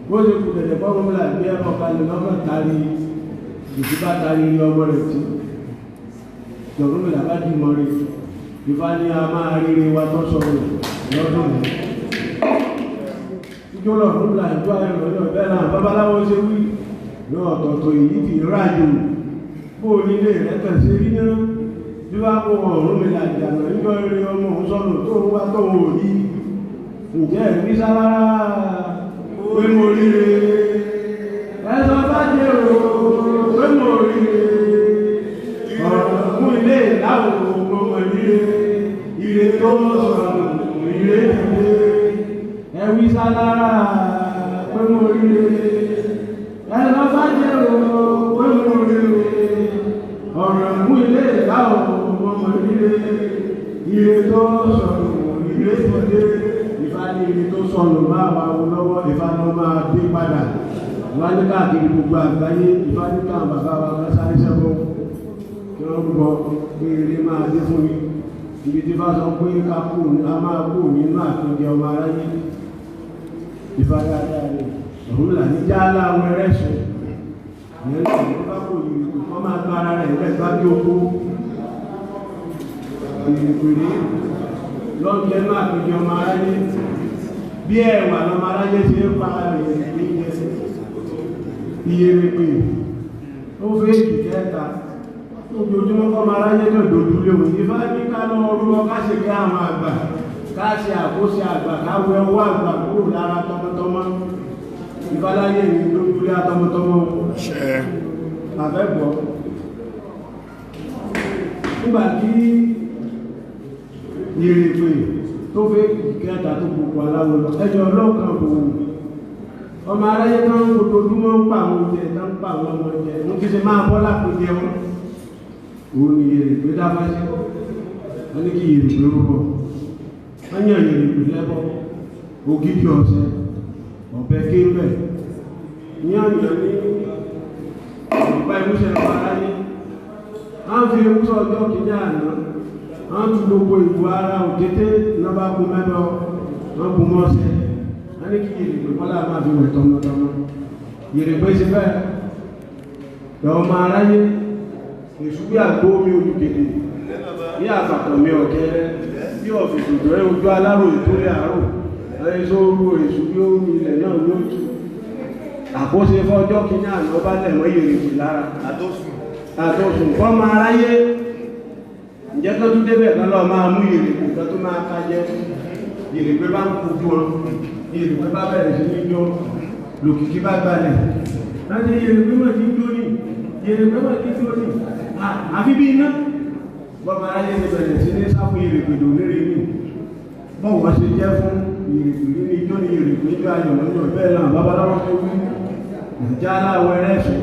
Speaker 3: bó ṣe kù tẹ̀lẹ̀ fọ́nmọ́ mílà gbé ẹ̀kọ́ kalẹ̀ lọ́kàn tari ìfipá tari ọmọ rẹ̀ tí lọ́rùn mílà bá dì mọ́ rẹ̀ Ifá ní a máa ríre wa tó sọ̀rọ̀ lọ́dún rẹ̀ ìjọ lọ́rùn mílà ìjọ ayọ̀lọ́yọ̀ bẹ́ẹ̀ náà babaláwo ṣe wí ní ọ̀tọ̀ọ̀tọ̀ èyí ti ráyò bó nílé rẹ̀ tẹ̀sí rí náà bí wá kó Ọ̀rúnmìlà ìjànà nígbà eré ọmọ òṣọ́nù tó ń wá tó ń rí ǹjẹ́ ìrí sálára pé mo ríre ẹ̀sọ́ bá jẹ́ òòrùn pé mo ríre ọ̀rọ̀ fún ilé ìdáwò ọmọ ríre ire tó sọ̀rọ̀ ire dìde ẹ̀wí sálára pé mo ríre ẹ̀sọ́ bá jẹ́ òòrùn pé mo ríre ọ̀rọ̀ mú ilé ìdáwò ọmọ ire tó sọnù ire tó dé Ifá ní ire tó sọnù máa wà lọ́wọ́ Ifá ló máa dé padà wọ́n ní káàkiri gbogbo àgbáyé Ifá ní káwọn bàbá wa wọ́n sáré sẹ́kọ̀ọ́ kí wọ́n gbọ́ pé ire máa dé fún mi ibi tí Ifá sọ pé a máa kú nínú àpéjẹ ọmọ aráyé Ifá dáadáa ni Ọ̀rúnmìlà ní jálá àwọn ẹrẹ́sùn ìyẹn ní ìlú bá kò yìí wọ́n máa gba ara rẹ̀ lẹ́gbàá bí oko ìrìnkèrè lọ́jẹ́ náà àpèjọ ọmọ aráyé bí ẹ̀wà lọ́mọ aráyé ṣe ń pa ìyèrèpè ó fẹ́ ìjẹta ojoojúmọ́ kọ́mọ aráyé náà dòdú léwu Ifá ní ká lọ orúkọ ká ṣe kí àwọn àgbà ká ṣe àkóso àgbà ká wẹ owó àgbà kúrò lára tọmọtọmọ ìbáláyé ní lójúlé àtọmọtọmọ àfẹ́gbọ́ nígbà tí ìrìnpè tó fẹ́ kẹta tó gbogbo aláwọ̀ lọ ẹjọ́ ọlọ́kan bò ọmọ aráyé tán ojoojúmọ́ ń pa àwọn oúnjẹ tán ń pa àwọn ọmọ oúnjẹ ló kí ṣe máa bọ́ lápò jẹun òun ni ìrìnpè dábá sí wọ́n ní kí ìrìnpè rúbọ wọ́n yàn ìrìnpè lẹ́bọ̀ ògidì ọ̀sẹ̀ ọ̀bẹ kéwẹ̀ yányàn ní ìgbà ìmúṣẹ lọ́wọ́ aráyé a ń fi ewúsọ ọjọ́ kìíní àná wọ́n tún gbogbo ìbò ara òkété náà bá kú mẹ́bọ̀ wọ́n kú mọ́sẹ̀ wọ́n ní kí Yèrèpé kọ́lá máa fi wẹ̀ tọmọtọmọ Yèrèpé ṣe bẹ́ẹ̀ lọ́wọ́ máa ráyé èṣù bí àgbó mi olùkéde bí àpapọ̀ mi ọ̀kẹ́rẹ́ bí ọ̀fìsì ìjọ́rẹ́ ojú aláró ìtòlẹ̀ àárò ẹni tó rú èṣù bí ó rú ilẹ̀ náà ló tú àkóso fọ́jọ́ kí ní àná bá lẹ̀ mọ́ Yèrèpé lára àtọ́sùn kọ́ máa ráyé ǹjẹ́ tó tún débẹ̀ kan lọ máa mú Yèrèpé kan tó máa kájẹ́ Yèrèpé bá ń kú fún ọ Yèrèpé bá bẹ̀rẹ̀ sí ní jó lòkìkí bá gbalẹ̀ láti Yèrèpé mọ̀ tí ń jó ní Yèrèpé mọ̀ tí ń jó ní àfi bí iná bọ́mọ aráyé ti bẹ̀rẹ̀ sí ní sáfù Yèrèpé dò lérè ní bọ́wọ́ ṣe jẹ́ fún Yèrèpé ní ijó ní Yèrèpé ijó ayọ̀ lọ́jọ́ bẹ́ẹ̀ náà babaláwo tó wí ìjà aláwọ̀ ẹrẹ́sùn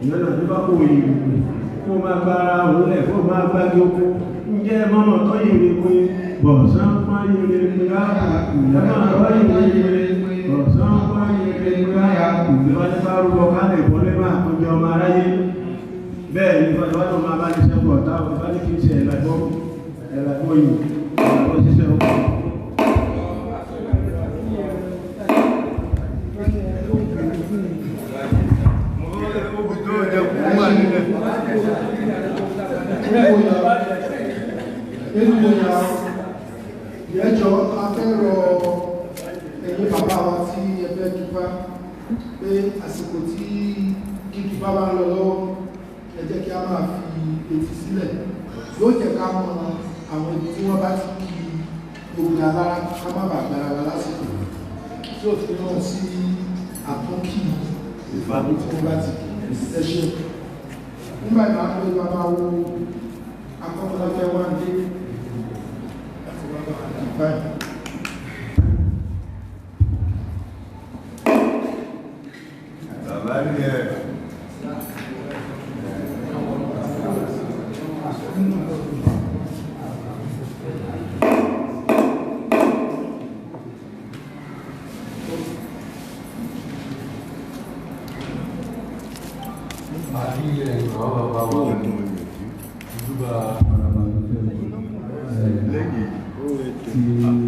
Speaker 3: ìyọ́nà tó bá kó Yèrèpé kó máa gbára òun kó máa gbági oko ń jẹ́ mọ́mọ́ tó Yèrèpé bọ̀sán pọ́n Yèrèpé áàkù lẹ́mọ̀ tó Yèrèpé bọ̀sán pọ́n Yèrèpé áàkù ìwádìí bá rúbọ kálẹ̀ ìbọn lẹ́mọ̀ àkójọ ọmọ aráyé bẹ́ẹ̀ ni ìwádìí máa bá ní sẹ́kọ̀ ọ̀tá ìwádìí kìí ṣe ẹ̀lẹ́gbọ́ yìí ẹ̀lẹ́gbọ́ ṣiṣẹ́ ọkọ̀
Speaker 5: Ìrẹ́jọ́ afẹ́rọ ẹ̀yìn bàbá wa tí ẹgbẹ́ kíkà pé àsìkò tí kíkà bá lọ lọ́wọ́ ẹ jẹ́ kí a máa fi etí sílẹ̀ yóò jẹ́ ká mọ àwọn ibi tí wọ́n bá ti kí ogun alára ká má bàa gbára wa lásìkò tí ó fi rán sí àtúnkì ìfàmì tí wọ́n bá ti ẹṣẹ́ nígbà ìmọ̀ àpò ìbámá wo akọ́kọ́lọ́fẹ́ wá dé láti wá bá àdìbáyìí.
Speaker 6: Bàbá ní ẹ̀.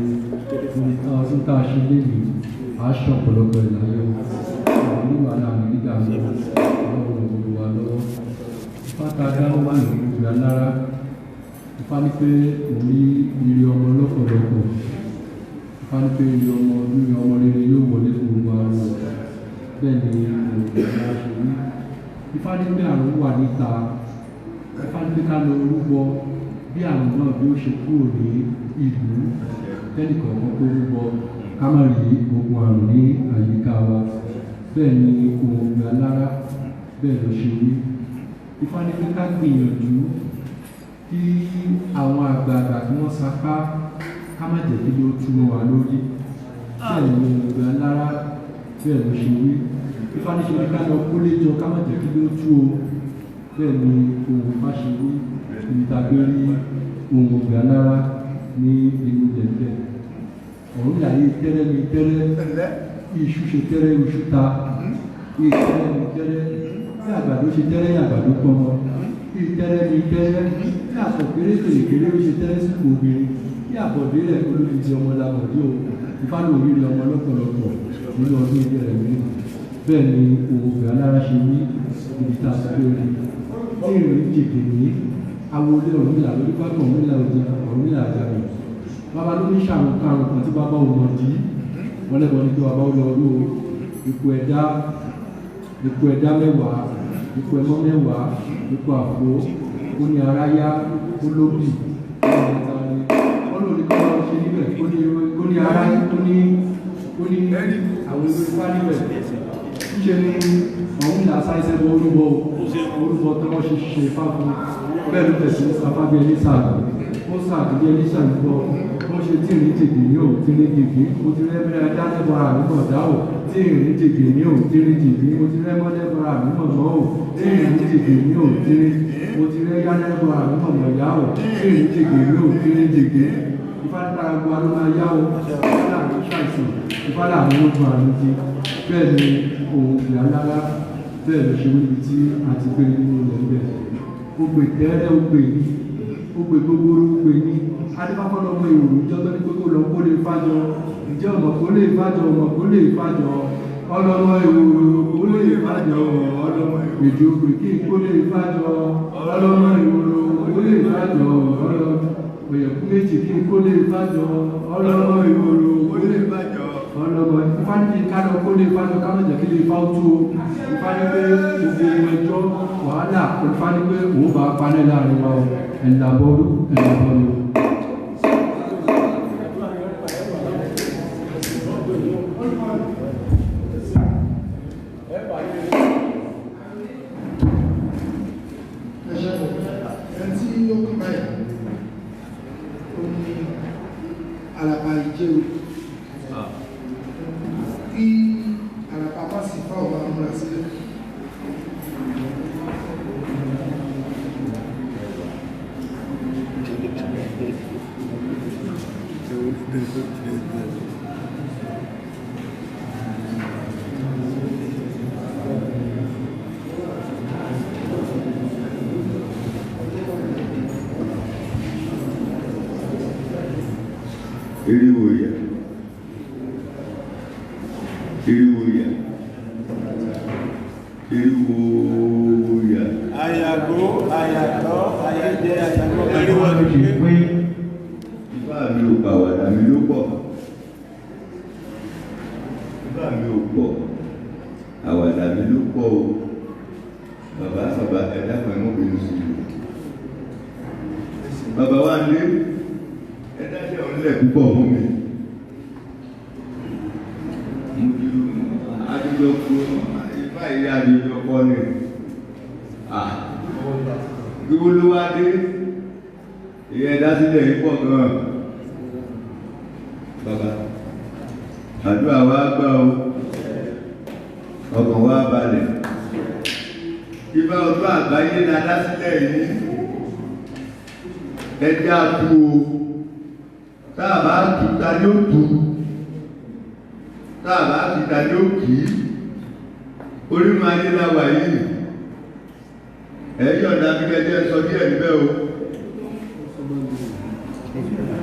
Speaker 7: Ọdún tá a ṣe léyìí, a ṣe ọ̀pọ̀lọpọ̀ ìlàyé oníwà láàrin nígbà mìíràn lọ́wọ́ gbogbo wa lọ́wọ́. Ifá ta dáná wà ní ìgbà lára. Ifá ní pé òní ire ọmọ lọ́pọ̀lọpọ̀. Ifá ní pé ire ọmọ lórí ọmọ rere yóò wọlé fún gbogbo àwọn bẹ́ẹ̀ ni òògùn ṣe rí. Ifá ní pé àrùn wà níta. Ifá ní pé ká lọ rúbọ bí àrùn náà bí ó ṣe kúrò ní ìlú tẹ́nìkọ̀ọ̀kan kó rúbọ ká má rí gbogbo àrùn ní àyíká wa bẹ́ẹ̀ ni òògùn alára bẹ́ẹ̀ ló ṣe rí. Ifá ní pé ká gbìyànjú kí àwọn àgbààgbà tí wọ́n sapá ká má jẹ́ kí ló túmọ̀ wá lórí bẹ́ẹ̀ ni òògùn alára bẹ́ẹ̀ ló ṣe rí. Ifá ní ṣe ní ká lọ kólé jọ ká má jẹ́ kí ló tú o bẹ́ẹ̀ ni òògùn bá ṣe rí ìtàgbé rí òògùn alára ní inú lẹ́lẹ́ ọ̀run yàyé tẹ́rẹ́ mi tẹ́rẹ́ iṣu ṣe tẹ́rẹ́ iṣu ta ìtẹ́rẹ́ mi tẹ́rẹ́ tí àgbàdo ṣe tẹ́rẹ́ ní àgbàdo pọmọ ìtẹ́rẹ́ mi tẹ́rẹ́ tí àtọ̀kéré kèrèkéré ó ṣe tẹ́rẹ́ sí obìnrin tí àbọ̀dé rẹ̀ kó ló fi di ọmọ làbọ̀dé o ìfánà oríire ọmọ lọ́pọ̀lọpọ̀ nínú ọdún ilé rẹ̀ mi bẹ́ẹ̀ ni òògùn alára ṣe ní ibi tá a sọ pé rí tí ìrìn jèdè ní awolé ọ̀rúnmìlà lórí pápá ọ̀rúnmìlà òjì ọ̀rúnmìlà àjàrò bàbá ló ní ṣàrùn karùn kan tí bàbá ò mọ̀ dí wọ́n lẹ́bọ̀ ní pé bàbá ó lọ rú ipò ẹ̀dá mẹ́wàá ipò ẹmọ́ mẹ́wàá ipò àpò ó ní aráyá ó lóbì wọ́n lò ní kọ́ lọ ṣe níbẹ̀ ó ní aráyá ó ní àwọn ìwé ipá níbẹ̀ ṣíṣe ní ọ̀rúnmìlà sáìsẹ́ bọ́ orúbọ tó wọ́n ṣe ṣe fáfún bẹ́ẹ̀ ló tẹ̀sí afábí ẹlísàgbé ó sàgbé ẹlísàgbé wọ́n ṣe tí ìrìn tètè ní òun tí ní gègé mo ti rẹ́ mẹ́rẹ́ dánẹ́bọ̀ra mi mọ̀ dá ò tí ìrìn tètè ní òun tí ní gègé mo ti rẹ́ mọ́lẹ́bọ̀ra mi mọ̀ mọ́ ò tí ìrìn tètè ní òun tí ní mo ti rẹ́ yánẹ́bọ̀ra mi mọ̀ mọ̀ yá ò tí ìrìn tètè ní òun tí ní gègé ìfádàra gbọ́ ló máa yá ò ìfádà àwọn ṣàìsàn ìfádà àwọn ogun àrùn ti bẹ́ẹ̀ ni òun ìyá lára bẹ́ẹ̀ ló ṣe wíbi tí a ti gbé nínú ilẹ̀ ń bẹ̀ ó gbè tẹ́rẹ́ ó gbè ní ó gbé gbogbo orúkọ ní adébáfọ́lọ́ ọmọ ìwòrò jọ́tọ́ ní pé kó lọ kó lè fájọ ìjẹ́ ọmọ kó lè fájọ ọmọ kó lè fájọ ọlọ́mọ ìwòrò kó lè fájọ ọlọ́mọ ìjọ òkè kó lè fájọ ọlọ́mọ ìwòrò kó lè fájọ òyẹ̀kú méjì kí kó lè fájọ ọlọ́mọ ìwòrò kó lè fájọ ọlọ́mọ ìfáníkì kánà kó lè fájọ kámẹ́jẹ̀ kí lè fá ó tó ìfáníkì gbogbo ẹjọ́ wàhálà ìfáníkì òun bá panẹ́ láàrin wa ẹ̀ńdàbọ̀rú ẹ̀ńdàbọ̀rú.
Speaker 5: Àràpà ìjẹun kí àràpà bá sì fá ọba múra sílẹ̀.
Speaker 6: Iriwoya, iriwoya, iriwoya. Ayago, ayatọ, ayẹjẹ, ayago, iriwo ti pé. Ifá mi ò pàwàdà mi ló pọ̀. Ifá mi ò pọ̀, àwàdà mi ló pọ̀ o. Bàbá ẹ̀dá kan ẹ̀mọ́ bínú sí i. Bàbá wa lé. Ẹ̀dájẹ́ onílẹ̀ púpọ̀ fún mi. Mo ju adúgbò fún ifá ilé adúgbò pọ̀ ní. Gbogbo ló wá dé. Ìyẹn ìdásílẹ̀ yìí pọ̀ gan-an. Bàbá, àdúrà wa gbà o. Ọkàn wa balẹ̀. Ifá ọdún àgbáyé la dásílẹ̀ yìí. Ẹjẹ́ àtú o. Táàbá kìta ní ó tú, táàbá kìta ní ó kìí, orímọ̀ ayé láwà yìí, ẹ̀yọ́ ọ̀dá gẹ́gẹ́ sọ díẹ̀ níbẹ̀ o.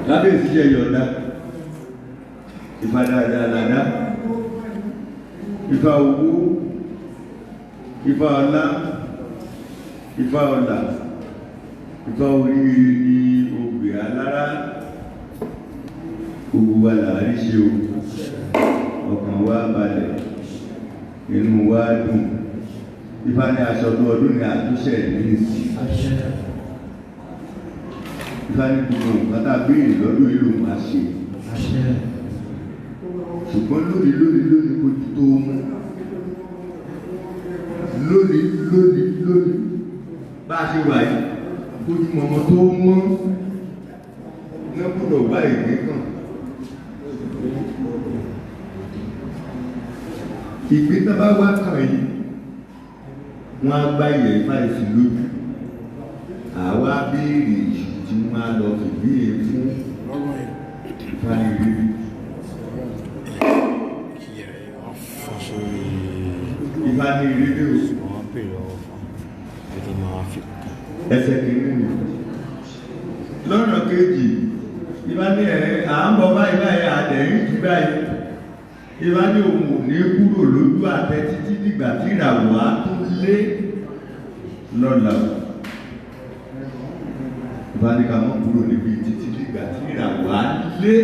Speaker 6: Lábẹ́ ìsíṣẹ́ yọ̀ọ̀dá, Ifá dáadáa làdá, Ifá owó, Ifá ọlá, Ifá ọlà, Ifá oríire ní ògbè alára. Gbogbo wa làárí ṣe o, ọkàn wa balẹ̀, inú wa dùn. Ifá ní aṣọ ọdún ní àtúnṣe ní sí. Ifá ní gbogbo nǹkan tá a béèrè lọ́dún ìlú máa ṣe. Ṣùgbọ́n lónìí kò tó mú. Lónìí bá a ṣe wà yìí, kó tí mọ̀mọ́ tó mọ́ lọ́kùnrin wá ìgbé kan. Ìgbé tó bá wá kàn yìí, wọ́n á gbá ilẹ̀ Ifá ìsìn lójú. Àwa béèrè ìṣù tí wọ́n á lọ fìgbé fún Ifá ìrírí. Ifá ní ìrírí o. Ẹsẹ̀ kìíní ni. Lọ́nà kejì, Ifá ní à ń bọ̀ báyìí àtẹ̀yìn jù báyìí. Ifá ní òun ò ní kúrò lójú àtẹ títí dìgbà tí ìràwọ̀ á tún lé lọ́la. Ifá ní ká mọ́ kúrò níbi títí dìgbà tí ìràwọ̀ á lé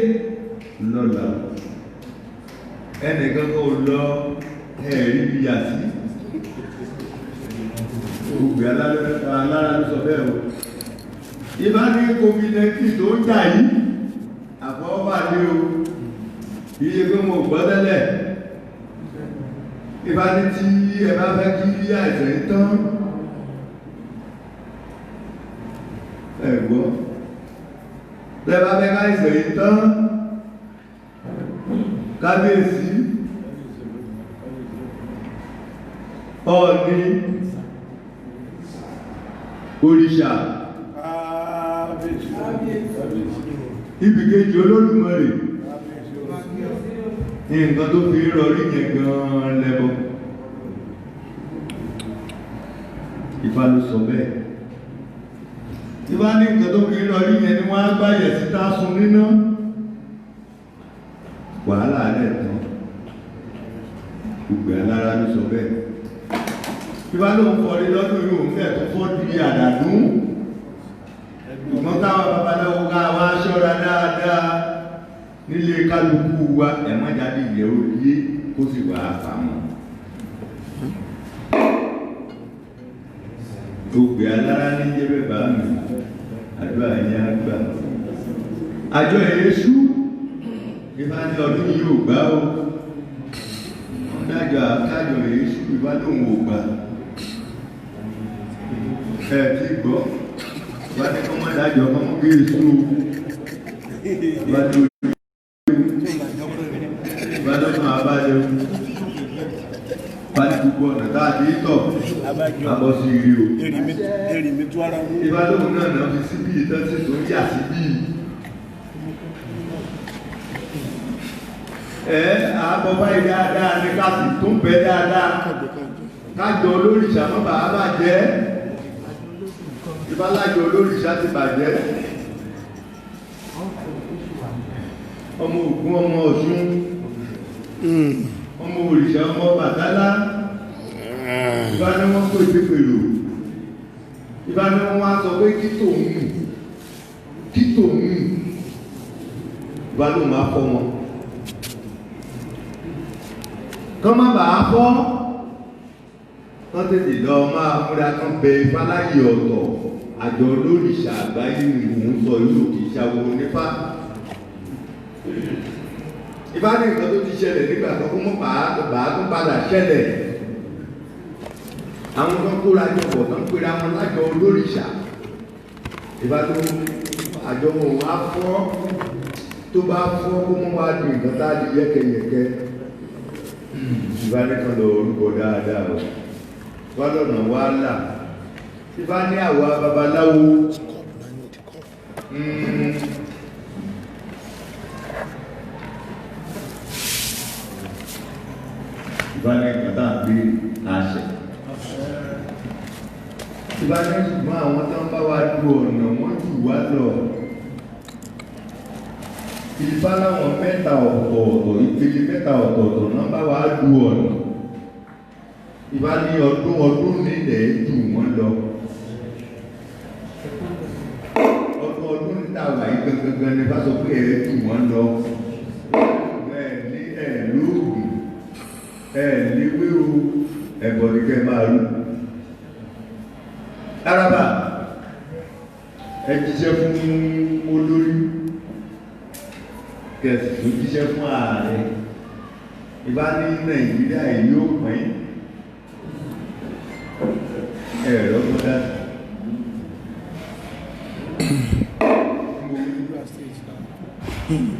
Speaker 6: lọ́la. Ẹnìkan kò lọ ẹ̀rí bí yà sí. Ògbé alára ló sọ bẹ́ẹ̀ o. Ifá ní COVID-19 tó ń jà yìí, àfọwọ́bà ní o. Iye pé mo gbọ́ tẹ́lẹ̀. Ifá ní tí ẹ bá fẹ́ kí àìsàn yìí tán. Ẹ gbọ́. Tẹ́ bá fẹ́ ká àìsàn yìí tán. Kábíyèsí. Ọọ̀ni. Òrìṣà. Ibìkejì Olódùmarè. Nǹkan tó fi rọrí yẹn gan-an lẹ́bọ̀. Ifá ló sọ bẹ́ẹ̀. tí bá ní nǹkan tó kiri lọ rí yẹn ni wọ́n á gbáyẹ̀ síta sun níná wàhálà rẹ̀ tán gbogbo alára ló sọ bẹ́ẹ̀ tí bá lóun fọrí lọ́dún yóò ń bẹ̀ tó fọ́ di àdàdún ṣùgbọ́n táwọn babaláwo ká wá ṣọ́ra dáadáa nílé kálukú wa ẹ̀mọ́ jáde ìyẹ̀ òye kó sì wà á pamọ́ gbogbo alára ní jẹ́bẹ̀ bá mi àdúrà yẹn á gbà àjọ èésú ìbá ní ọdún yìí ò gbá o wọ́n dájọ́ àkájọ èésú ìbá lóun ò gbà ẹ̀ tí gbọ́ wá ní kọ́ mọ́ dájọ́ kọ́ mọ́ bí èso wá ní ojú ìbá lọ́nà àbájọ wá ní gbogbo ọ̀nà táàdé tọ̀ àbọ̀ sí rí o ìbá lóun náà náà fi síbí ìtọ́sí tó ń yà síbí àbọ̀ báyìí dáadáa ní káàsì tó ń bẹ dáadáa kájọ olóríṣà mọ́ bàá bàjẹ́ ìbálájọ olóríṣà ti bàjẹ́ ọmọ Ògún ọmọ Ọ̀ṣun ọmọ òrìṣà ọmọ Bàtálá ìbá ní wọ́n pè sí pèrò ìbá ní wọ́n wá sọ pé kí tòun ìbá ló máa fọ́ wọn kọ́ má bàá fọ́ wọ́n tètè lọ máa múra kan bẹ fáláyé ọ̀tọ̀ àjọ olóríṣà àgbáyé ni mò ń sọ yóò kì í ṣàwọ nípa ìbá ní nǹkan tó ti ṣẹlẹ̀ nígbà tó kó mọ́ bàá tó padà ṣẹlẹ̀ àwọn kan kóra jọ bọ̀ tán pera wọn lájọ olóríṣà ìbá tó àjọ wọn wá fọ́ tó bá fọ́ kó mọ́ wá di nǹkan tá a di yẹ́kẹyẹ̀kẹ́ ìbá nìkan lọ orúkọ dáadáa o wá lọ́nà wá là ìbá ní àwa babaláwo ìbá ní kàtà gbé àṣẹ ìbá ní ṣùgbọ́n àwọn tó ń bá wa du ọ̀nà wọ́n jù wá lọ ìbá láwọn mẹ́ta ọ̀tọ̀ọ̀tọ̀ ìpele mẹ́ta ọ̀tọ̀ọ̀tọ̀ náà bá wa du ọ̀nà ìbá ní ọdún nílẹ̀ jù wọ́n lọ ọdún níta wà yí gangan ní bá sọ pé ẹ̀ jù wọ́n lọ lóògùn léwéro ẹ̀bọ̀dìkẹ́ máa rú araba ẹ jíṣẹ́ fún olórí kẹsì tó jíṣẹ́ fún ààrẹ ìbá ní Nàìjíríà èyí ó pín ẹ̀rọ kọ́dá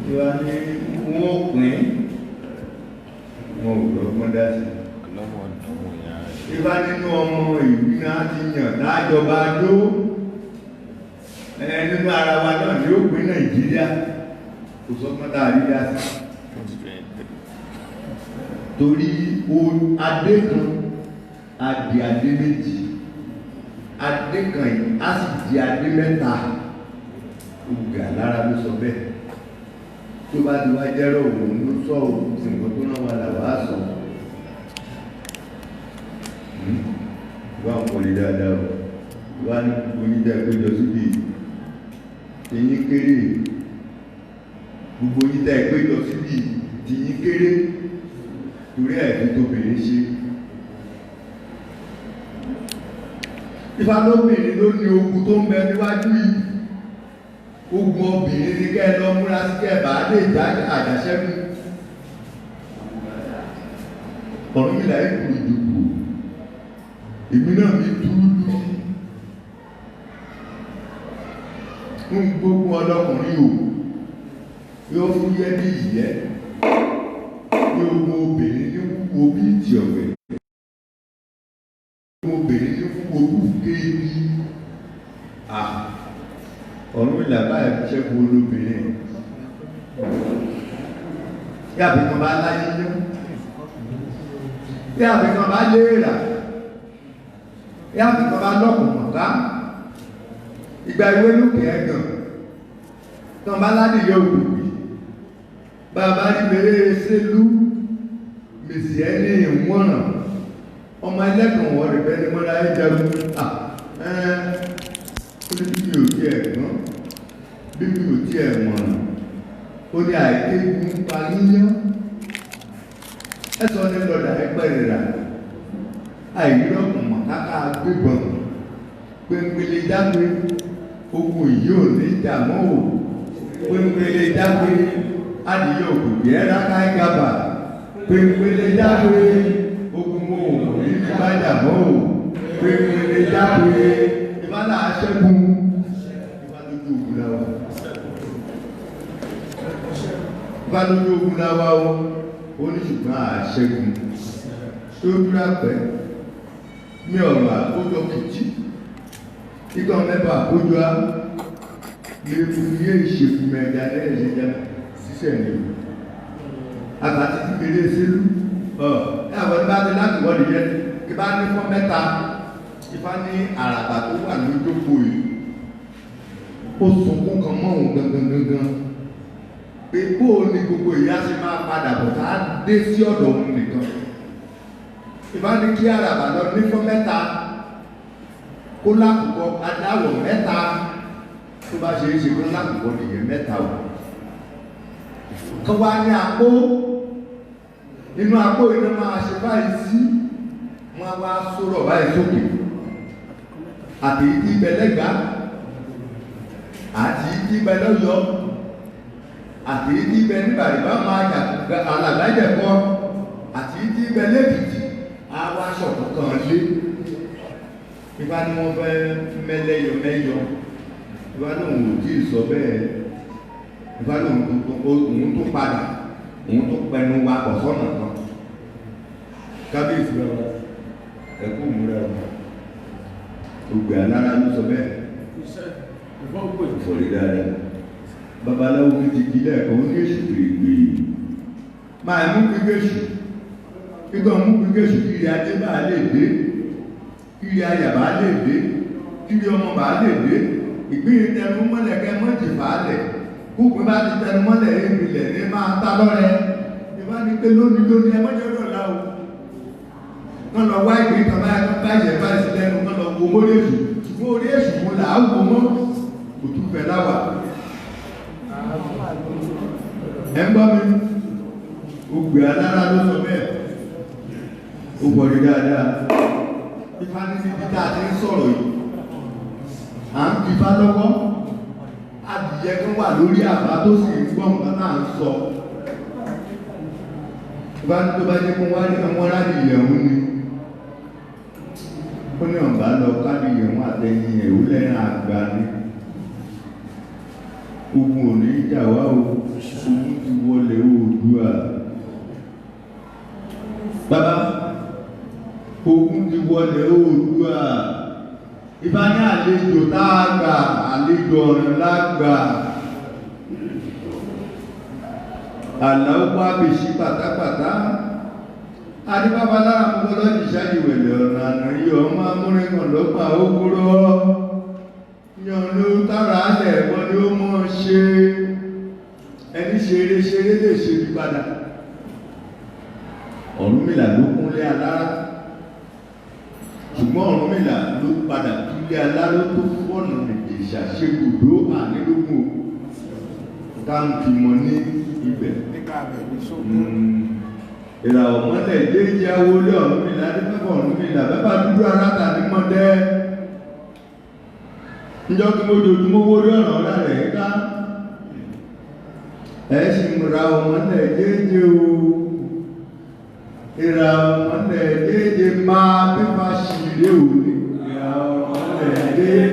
Speaker 6: ìbá ní wọ́n pín wọn ò lọ́gbọ́n dá sí ìbá nínú ọmọ ìlú náà ti yàn lájọba dó nínú ara wa náà ni ó pín Nàìjíríà kò sọ́gbọ́n tá a rí dá sí torí adé kan adé méjì adé kan yìí á sì di adé mẹ́ta ògà lára ló sọ bẹ́ẹ̀ tó bá ti wá jẹ́rọ òun ló sọ òun nǹkan tó náà wà làwà sọ wá ń pọ̀lì dáadáa wá ní oníjà ìpéjọ síbi èyí kéré gbogbo oníjà ìpéjọ síbi ti yí kéré torí àìfi tó bèèrè ṣe ìfàlóbìnrin ló ní ogun tó ń bẹ níwájú yìí ogun obìnrin ní kẹ́ lọ múra sí kẹ́ bá lè já àjàṣẹ́kù ọ̀rọ̀ ìlà ìkù ìdòkò èmi náà mi túrúdú ń gbógun ọlọ́kùnrin ò yóò fún yẹ́ bí ìyẹ́ ní ogun obìnrin ní wúwo bí ìtì ọ̀gbẹ̀ ogun obìnrin ní wúwo bí kéèkì ọ̀run ìlàbá ẹ̀ṣẹ́gun olóbìnrin tí àbíkan bá láyé ní tí àbíkan bá léèrà tí àbíkan bá lọ́kùn mọ̀ká tí ìgbà ìwé lókè ẹ̀gàn tán bá ládìyẹ òkùnkùn bàbá rí mèrè sẹ́lú mèsì ẹni ìwọ̀nà ọmọ ẹlẹ́kàn wọ́n rẹ̀ bẹ́ni mọ́ra ẹjẹun bíbí ò tí ẹ̀ gbọ́n bíbí ò tí ẹ̀ mọ̀nà ó ní àìkégun pa yíyán ẹ̀sọ́ ní lọ́dà ẹgbẹ́ rẹ̀ àìrọ́kùn mọ̀káká gbígbọ̀n pẹ̀mpẹ̀lẹ̀ dágbé ogun yìí ò ní ìdàmọ́ ò pẹ̀mpẹ̀lẹ̀ dágbé adìyẹ òkùnkùn ẹ̀rá káìkàbà pẹ̀mpẹ̀lẹ̀ dágbé ogun mọ́ ò ní ìbádàmọ́ ò pẹ̀mpẹ̀lẹ̀ dágbé ìbádà aṣẹ́gun ìbádójú ogun láwá ìbádójú ogun láwá ó ní ṣùgbọ́n àṣẹ́gun tó dúrà pẹ́ mi ọ̀rọ̀ àkójọ kìtì kíkọ́ mẹ́fà àkójọ á lè fún iye ìṣèkú mẹ́ta lẹ́ẹ̀ṣẹ́já síṣẹ́ ní àbàtí ti gbèrè sílú ẹ̀wọ̀n bá ti láti wọ́n nìyẹn kí bá ní fún mẹ́ta ìfá ní àràbà tó wà lójókòó yìí ó sunkún kan mọ́ òun gangan pé bóò ní gbogbo ìyá sí máa padà bọ̀ tá a dé sí ọ̀dọ̀ òun nìkan ìbá ní kí àràbà lọ ní fún mẹ́ta kó lákòókò adáwọ̀ mẹ́ta tó bá ṣe é ṣe kó lákòókò nìyẹn mẹ́ta wò kan wá ní àpò inú àpò iná máa ṣe báyìí sí wọn wá sọ̀rọ̀ báyìí sókè àti ìdí ìbẹ̀lẹ́gbà àti ìdí ìbẹ̀lẹ́yọ àti ìdí ìbẹ̀ nígbàdìbá máa yà alàgbàjẹ̀kọ́ àti ìdí ìbẹ̀lẹ́kìtì àwọn aṣọ kankan lé ìbá ní wọ́n fẹ́ mẹ́lẹ́yọ mẹ́yọ ìbá ní òun ò tí ì sọ bẹ́ẹ̀ ìbá ní òun tó padà òun tó pẹnu wa pọ̀ sọ́nà kan kábíyèsí lọ́wọ́ ẹ̀kú múra ògbé alára ló sọ bẹ́ẹ̀ ìfọ̀rí dáadáa babaláwo fi ti jí lẹ́ẹ̀kan ó ní èṣù gbèrègbè máa mú gbígbéṣù kíkọ́ mú gbígbéṣù kiri adé bá lè dé kiri ayà bá lè dé kiri ọmọ bá lè dé ìgbín tẹnu mọ́lẹ̀ kẹ́ mọ́jì bá lẹ̀ kúkú bá ti tẹnu mọ́lẹ̀ ìrìnlẹ̀ ní máa ta lọ́rẹ́ ìbá ní pé lónìí ẹmọ́jọ́ lọ́la o kán lọ wá ìgbín kan báyà kan báyẹ̀ báyìí sí lẹ́nu kán lọ wo mórí èṣù ṣùgbọ́n orí èṣù mo là á wo mọ́ òtún fẹ́ láwà ẹ ń gbọ́ mi ògbé alára ló sọ bẹ́ẹ̀ ó bọ̀rí dáadáa ifá ní níbi tá a ti ń sọ̀rọ̀ yìí à ń fi bá lọ́wọ́ adìyẹ kan wà lórí àbá tó sì ń gbọ́ nǹkan náà ń sọ bá ní tó bá jẹ́ kó wá ní ọmọ rádìyẹ òun ni ó ní ọ̀bá lọ kádìyẹ òun àtẹ̀yìn ẹ̀wú lẹ́yìn àgbà ni ogun ò ní ìjà wá o ogun ti wọlé Oòduà bàbá ogun ti wọlé Oòduà ìbá ní àlejò láàgbà àlejò ọ̀rìn láàgbà àlàópá bèṣí pátápátá adébábá lára mọ́kọ́ lọ́dí ṣáàjìwẹ̀lẹ̀ ọ̀nà àná yìí ọmọ amúrẹ́kàn lọ́pàá ógúrọ́ yàn ló tára alẹ̀ wọ́n ni ó mọ́ ṣe ẹni ṣeré lè ṣe bí padà Ọ̀rúnmìlà ló kúnlé alára ṣùgbọ́n Ọ̀rúnmìlà ló padà kílé alára tó fọ́nà Ìjẹ̀ṣà ṣe gbùdó ànílógún táǹkì mọ́ ní ibẹ̀ ìràwọ̀ mọ́lẹ̀ ilé jẹ́ wọlé Ọ̀rúnmìlà adébẹ́fọ̀ Ọ̀rúnmìlà bẹ́bà dúdú aráta ní mọ́dẹ́ níjọ́ kí mo dojúmọ́ wọlé ọ̀rọ̀ rẹ̀ ká ẹ̀ṣin ìràwọ̀ mọ́lẹ̀ jẹ́jẹ́ o ìràwọ̀ mọ́lẹ̀ jẹ́jẹ́ máa bípa ṣìlẹ̀ òní ìràwọ̀ mọ́lẹ̀ jẹ́jẹ́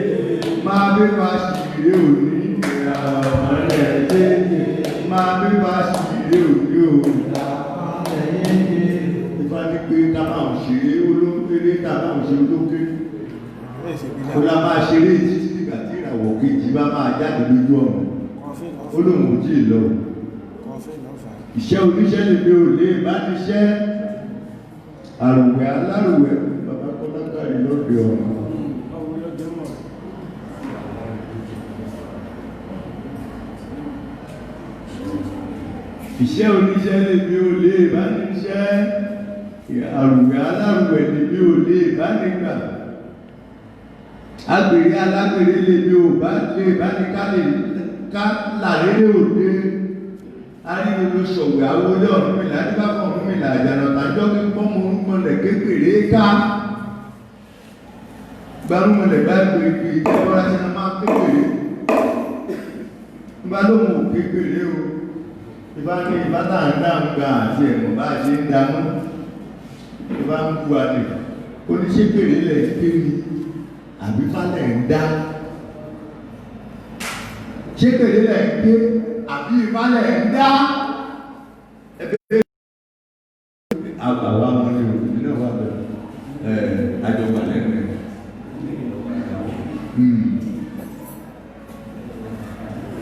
Speaker 6: máa bípa ṣìlẹ̀ òní ìràwọ̀ mọ́lẹ̀ jẹ́jẹ́ máa bípa ṣìlẹ̀ òní o ìfà ní pé ká máa ṣeré olóńgbélé ká máa ṣe olóńgbé kó lá máa ṣeré títí nígbà tí ìràwọ̀ kejì bá máa jáde lójú ọ̀run ó lóun ò tí ì lọ iṣẹ́ oníṣẹ́ lè fi òlé bá níṣẹ́ àrùwẹ̀ alárùwẹ̀ bàbá kọ́lákàrí lọ́dẹ ọ̀run iṣẹ́ oníṣẹ́ lèmi ò lè bá níṣẹ́, àrùwẹ̀ alárùwẹ̀ lèmi ò lè bá nígbà, agbèrè alágbèrè lèmi ò bá lè bá ní ká làrérè òde, aríwòlò ṣọ̀wẹ̀ awolé Ọ̀rúnmìlà nígbà kan Ọ̀rúnmìlà àjànà tàjọ́ kí pọ́nmọ́ orúmọlẹ̀ kékeré ká gbarúmọlẹ̀ bá gbèrègbè ìjẹ́bọ́ra ṣe máa kékeré nígbà lóhun ò kékeré o, ìbá ní ìbátà ń dá ń gba àti ẹ̀mọ̀ bá ṣe ń dámú, ìbá ń kú àlè oníṣẹ́gbèrè lẹ̀ kéwì àbí fálẹ̀ ń dá, ṣẹ́gbèrè lẹ̀ ké àbí ìfálẹ̀ ń dá ẹgbẹ́ àgbàwà wọn ni òbí náà wà bẹ̀rẹ̀ àjọgbà lẹ́nu ẹ̀.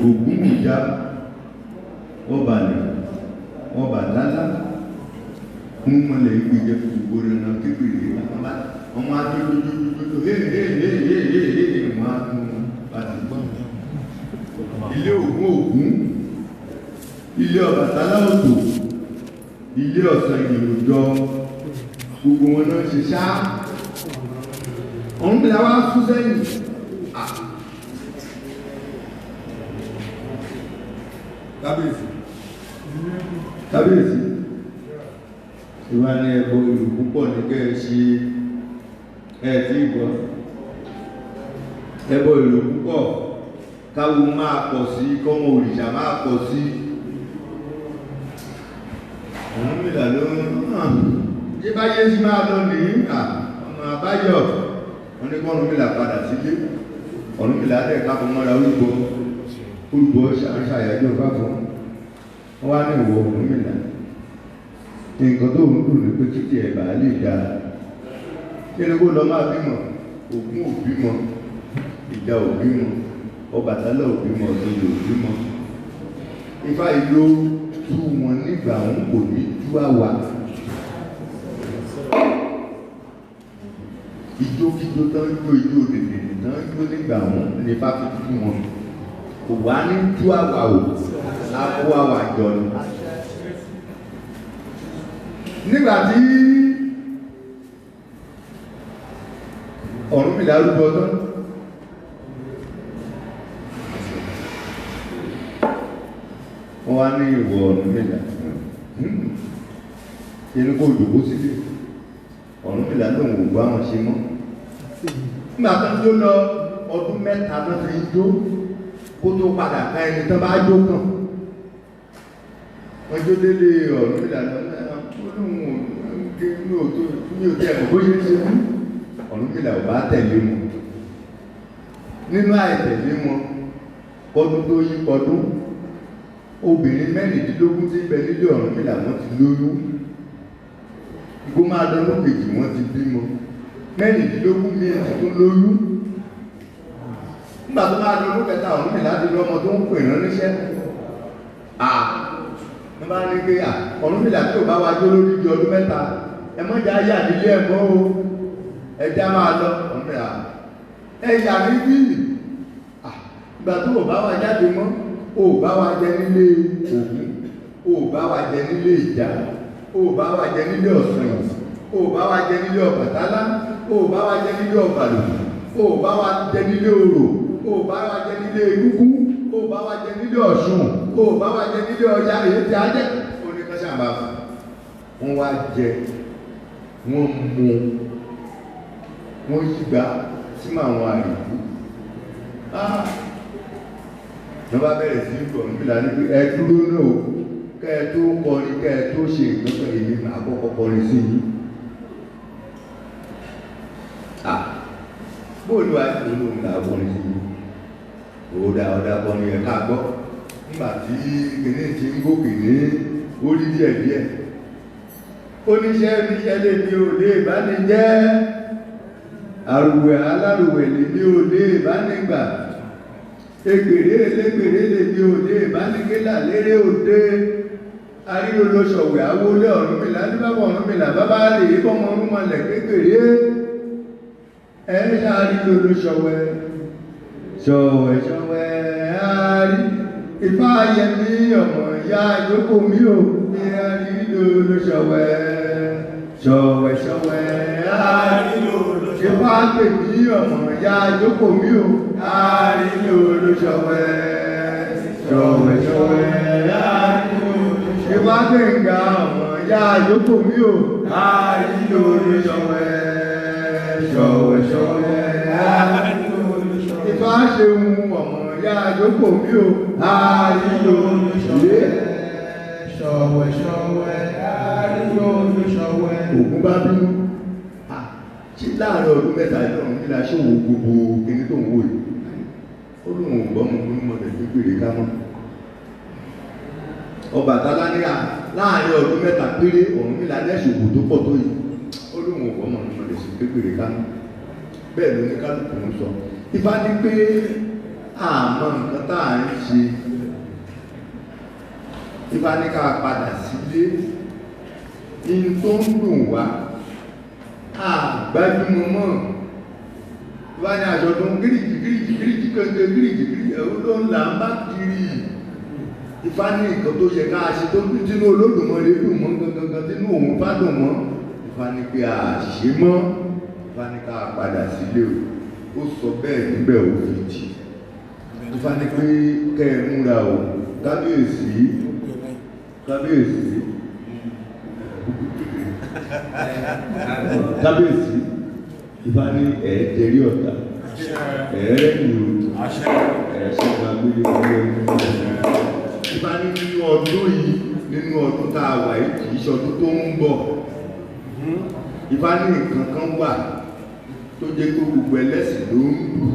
Speaker 6: Ògún ìjà ọba ní ọba dáadáa mú mọ́lẹ̀ ìgbìjẹ́ gbogbo rẹ̀nà kékeré ọmọ adúlójúlójú hẹ́ẹ̀hẹ́ẹ̀hẹ́ẹ̀hẹ́ẹ̀ wọ́n á tún bàtí gbọ́n. Ilé Ògún Ògún, ilé Ọbàtálá Òtò, ilé Ọ̀sán ìròjọ gbogbo wọn náà ṣe ṣá ọ̀hún bí a wá sún sẹ́yìn kábíyèsí ìwà ní ẹbọ ìlú púpọ̀ ní kẹ́ ṣe tí ìgbọ́ ẹbọ ìlú púpọ̀ káwo máa pọ̀ sí kọ́mọ òrìṣà máa pọ̀ sí ọ̀hún mìlá ló ṣé báyé sí máa lọ ní ọ̀nà àbáyọ̀ wọn ní kọ́nù mìlá padà sílé ọ̀nà mìlá tẹ̀ káfọ́ mọ́ra olùgbọ́ ṣàyàjọ́ káfọ́ wọ́n wá ní ìwọ̀ ọ̀hún mìlá nǹkan tó ń dùn ní pé títí ẹ̀bà lè dáa kí ni kó lọ máa bímọ Ògún ò bímọ ìjà ò bímọ Ọbàtálá ò bímọ Ọ̀ṣun ò bímọ Ifá ìlú tú wọn nígbà wọn kò ní tú àwà ìjókíjó tán jó ijó dèdè tán jó nígbà wọn ní Ifá fi tú wọn kò wá ní tú àwà ò lápò àwà jọ ni nígbàtí Ọ̀rúnmìlà rúbọ tán wọ́n wá ní ìwọ̀ Ọ̀rúnmìlà inú kò dògbó sílé Ọ̀rúnmìlà lòun ò gbọ́ àwọn ṣe mọ́ nígbà tó ń jó lọ ọdún mẹ́ta náà fi ń jó kó tó padà ká ẹni tán bá jó kàn wọ́n jó délé Ọ̀rúnmìlà lọ́nà ní òtí ẹ̀kọ́ bó ṣe ṣe fún Ọ̀rúnmìlà ò bá tẹ̀lé wọn nínú àìtẹ̀lé wọn kọdún tó yí kọdún obìnrin mẹ́rìndínlógún tí ń bẹ nílé Ọ̀rúnmìlà wọ́n ti lóyún igbó máa dán lókèjì wọ́n ti bímọ mẹ́rìndínlógún ní ẹ̀sìn tó lóyún nígbà tó máa dán lókẹta Ọ̀rúnmìlà ti lọ́mọ tó ń pè rán níṣẹ́ wọ́n bá ní pé Ọ̀rúnmìlà tí ò bá wá jó lórí di ọdún mẹ́ta ẹ mọ́jà yà nílé ẹ̀mọ́ o ẹja máa lọ Ọ̀rúnmìlà ẹ̀yà ní bíìlì ìgbà tó ò bá wá jáde mọ́ ò bá wá jẹ nílé Ògún ò bá wá jẹ nílé Ìjà ò bá wá jẹ nílé Ọ̀ṣun ò bá wá jẹ nílé Ọbàtálá ò bá wá jẹ nílé Ọ̀bàlù ò bá wá jẹ nílé Orò ò bá wá jẹ nílé Egúngún ó bá wá jẹ nílé Ọ̀ṣun ó bá wá jẹ nílé Ọya èyí tí a jẹ́ oníkanṣẹ́ àbá wọ́n wá jẹ wọ́n mú wọ́n yígbà sí àwọn àrìkú wọ́n bá bẹ̀rẹ̀ sí Ọ̀rúnmìlà ní pé ẹ dúró náà kẹ́ ẹ tó kọrin kẹ́ ẹ tó ṣe ìgbésẹ̀ èyí àkọ́kọ́ kọrin sí yìí bóòlù àti olóhùn làwọn sí yìí ọ̀dà bọ̀nì ẹ̀ká gbọ́ nígbàtí kìíní ti ń gòkè ní orí díẹ̀díẹ̀ oníṣẹ́ lè ní olè ìbáni jẹ́ àrùwẹ̀ alárùwẹ̀ lè ní olè ìbáni gbà egbèrè elégbèrè lè ní olè ìbáni gélà lérè òde aríolóṣọ̀wẹ̀ awólé Ọ̀rúnmìlà nígbàgbọ́ Ọ̀rúnmìlà bábá lè bọ́mọ orúmọlẹ̀ kékeré aríolóṣọ̀wẹ̀ ṣọ̀wẹ̀ àárí Ifá Yẹmí ọmọ ìyá ìjókòó mi ò ní àrílò ló ṣọ̀wẹ́ ṣọ̀wẹ́ ṣọ̀wẹ́ àrílò ló ṣọ̀wẹ́. Ifá pè mí ọmọ ìyá ìjókòó mi ò àrílò ló ṣọ̀wẹ́ ṣọ̀wẹ́ ṣọ̀wẹ́ àrílò ló ṣọ̀wẹ́. Ifá Gbẹ̀ngà ọmọ ìyá ìjókòó mi ò àrílò ló ṣọ̀wẹ́ ṣọ̀wẹ́ ṣọ̀wẹ́ àrílò ló ṣọ̀wẹ́. Ifá Ṣeun ọmọ ìyá ìjókòó mi ò àrílò ló ṣọ̀wẹ́ ṣọ̀wẹ́ ṣọ̀wẹ́ àrílò ló ṣọ̀wẹ́. Ògún bá bínú ṣe láàrin ọdún mẹ́ta náà ní la ṣòwò gbogbo kíní tó ń wò yìí ó lóun ò gbọ́ mọ̀ fún mọ̀lẹ́ tó gbèrè ká mọ́. Ọbàtálá ní láàrin ọdún mẹ́ta péré ọ̀run nílá lẹ́ṣòwò tó pọ̀ tó yìí ó lóun ò gbọ́ mọ̀ fún mọ̀lẹ́ tó gbèrè ká mọ́. Bẹ́ẹ̀ ló ní kálukú ń sọ. Ifá ní pé àmọ́ nǹkan tá à ń ṣe. Ifá ní ká padà sílé in tó ń dùn wá àgbájúmọ̀ mọ́. Ifá ní aṣọ tó ń gíríjì kankan gíríjì ẹ̀rú ló ń là ń bá kiri. Ifá ní nǹkan tó yẹ ká ṣe tó ń tínú Olódùmarè dùn mọ́ gangan tínú òun bá dùn mọ́. Ifá ní pé àṣìṣe mọ́. Ifá ní ká padà sílé o ó sọ bẹ́ẹ̀ níbẹ̀ ó fi jì. Ifá ní pé kẹ́ ẹ múra o kábíyèsí kábíyèsí kábíyèsí. Ifá ní ẹ̀ẹ́dẹ̀rí ọ̀tá ẹ̀ẹ́rẹ́kùn òòtù ẹ̀ẹ́sẹ̀gbà gbélé ọgbẹ́ ẹ̀mú. Ifá ní nínú ọdún yìí nínú ọdún tá a wà yìí kì í ṣọdún tó ń bọ̀. Ifá ní nǹkan kan wà tó jẹ́ tó gbogbo ẹlẹ́sìn ló ń lù.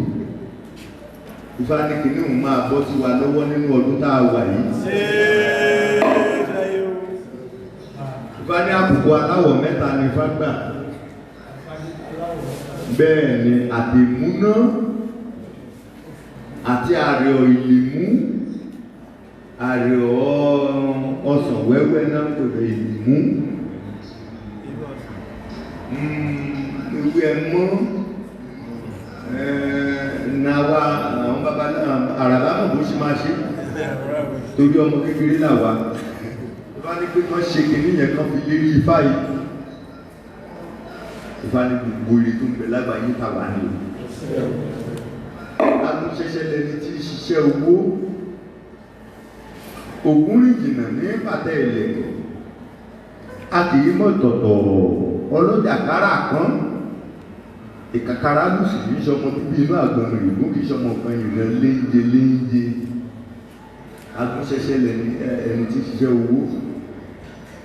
Speaker 6: Ifá ní kìíní òun máa bọ́ sí wa lọ́wọ́ nínú ọdún tá a wà yìí. Ifá ní àbùkù aláwọ̀ mẹ́ta ní Ifá gbà. Bẹ́ẹ̀ ni àdèmúná àti àrẹ̀ ìlìmú àrẹ̀ ọsàn wẹ́wẹ́ náà ń pè ìlìmú. Ewé ẹmọ́ náwa àwọn bàbá náà àràbá mọ̀ bó ṣe máa ṣe torí ọmọ kékeré làwa. Ifá ní pé wọ́n ṣe kìíní yẹn kan fi lérí Ifá yìí. Ifá ní gbogbo ire tó ń bẹ lágbàáyé tàwa ni o. Amúṣẹ́ṣẹ́ lẹni tí ń ṣiṣẹ́ owó. Ògún rìn jìnnà ní pàtẹ́ ìlẹ̀kẹ̀. A kì í mọ̀ tọ̀tọ̀ ọlọ́jàkárà kan. Ìkàkàrà lùsì kì í ṣọmọ bíbí inú àgbọ̀nrìn ìlú kì í ṣọmọ kan ìrìn léńjẹ. Amúṣẹ́ṣẹ́ lẹni ẹni tí ń ṣiṣẹ́ owó.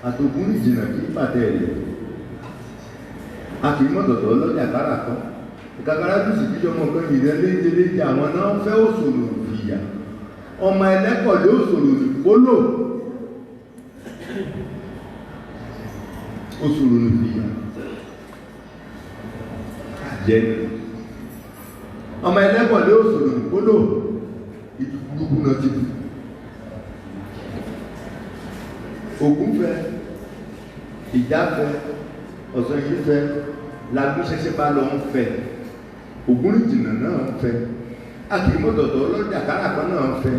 Speaker 6: Àtògún rìn jìnnà kì í pàtẹ́ ìlẹ̀kẹ̀. A kì í mọ̀ tọ̀tọ̀ ọlọ́jàkárà kan. Ìkàkàrà lùsì kì í ṣọmọ kan ìrìn léńjẹ àwọn náà fẹ́ òṣòlò ìyà. Ọmọ ẹlẹ́kọ̀ọ́ lé òṣòlò ìpólò. Òṣòlò ìyà. Àjẹ́ ọmọ ẹlẹ́kọ̀ọ́ lé òṣòlò ìpólò. Ìdúgbùrúkú náà ti bù. Ògún fẹ́, ìjà fẹ́, ọ̀sán yìí fẹ́, Lágúnṣẹ́ṣẹ́ bá lọ ń fẹ́. Ògún rìn jìnnà náà ń fẹ́. A kì í mọ̀ tọ̀tọ̀ ọlọ́jà kára kan náà ń fẹ́.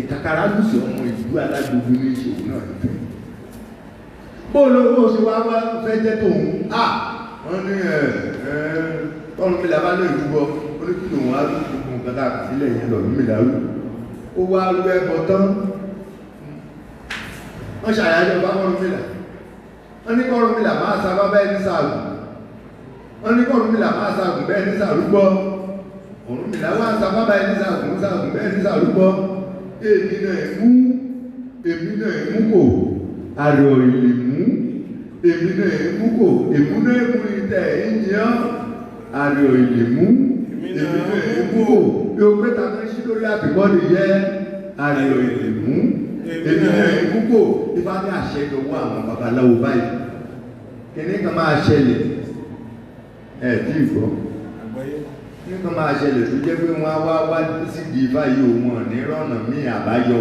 Speaker 6: Ìkàkàrà lùsì ọmọ ìlú alágbogbo ní ìṣòwò náà ń fẹ́. Bóòlù owó ṣe wá fẹ́ jẹ́ tòun. Wọ́n ní tọ́run mi làbá lè rúbọ oníkìlò wọn á rú gbogbo nǹkan tá a kà sílẹ̀ yẹn lọ lómi làrú. Ó wá rú ẹbọ tán. Wọ́n ṣàyájọ́ bá kọ́run mi là. Wọ́n ní kọ́run mi là máa sa bá bẹ́ẹ̀ ní sàrù. Wọ́n ní kọ́run mi là máa sa àgùn bẹ́ẹ̀ ní sàrú gbọ́. Ọ̀run mi là wá sa bá bẹ́ẹ̀ ní sàgùn bẹ́ẹ̀ ní sàrú gbọ́. Èmi náà mú kò àrò ìlè mú. Èmi náà mú kò èmú náà mú ìtẹ̀ ìjìyàn àrò ìlè mú. Èmi náà mú kò yóò pé tàbí sí lórí àbíkọ́dì yẹ àrò ìlè mú. Èmi náà mú kò Ifá ní àṣẹ ìdọ̀wọ́ àwọn babaláwo báyìí. Kìnní kan máa ṣẹlẹ̀ tí ìgbọ́. Nígbà máa ṣẹlẹ̀ tó jẹ́ pé wọ́n á wá sí di Ifá yìí òun ní rọ́nà mí àbáyọ.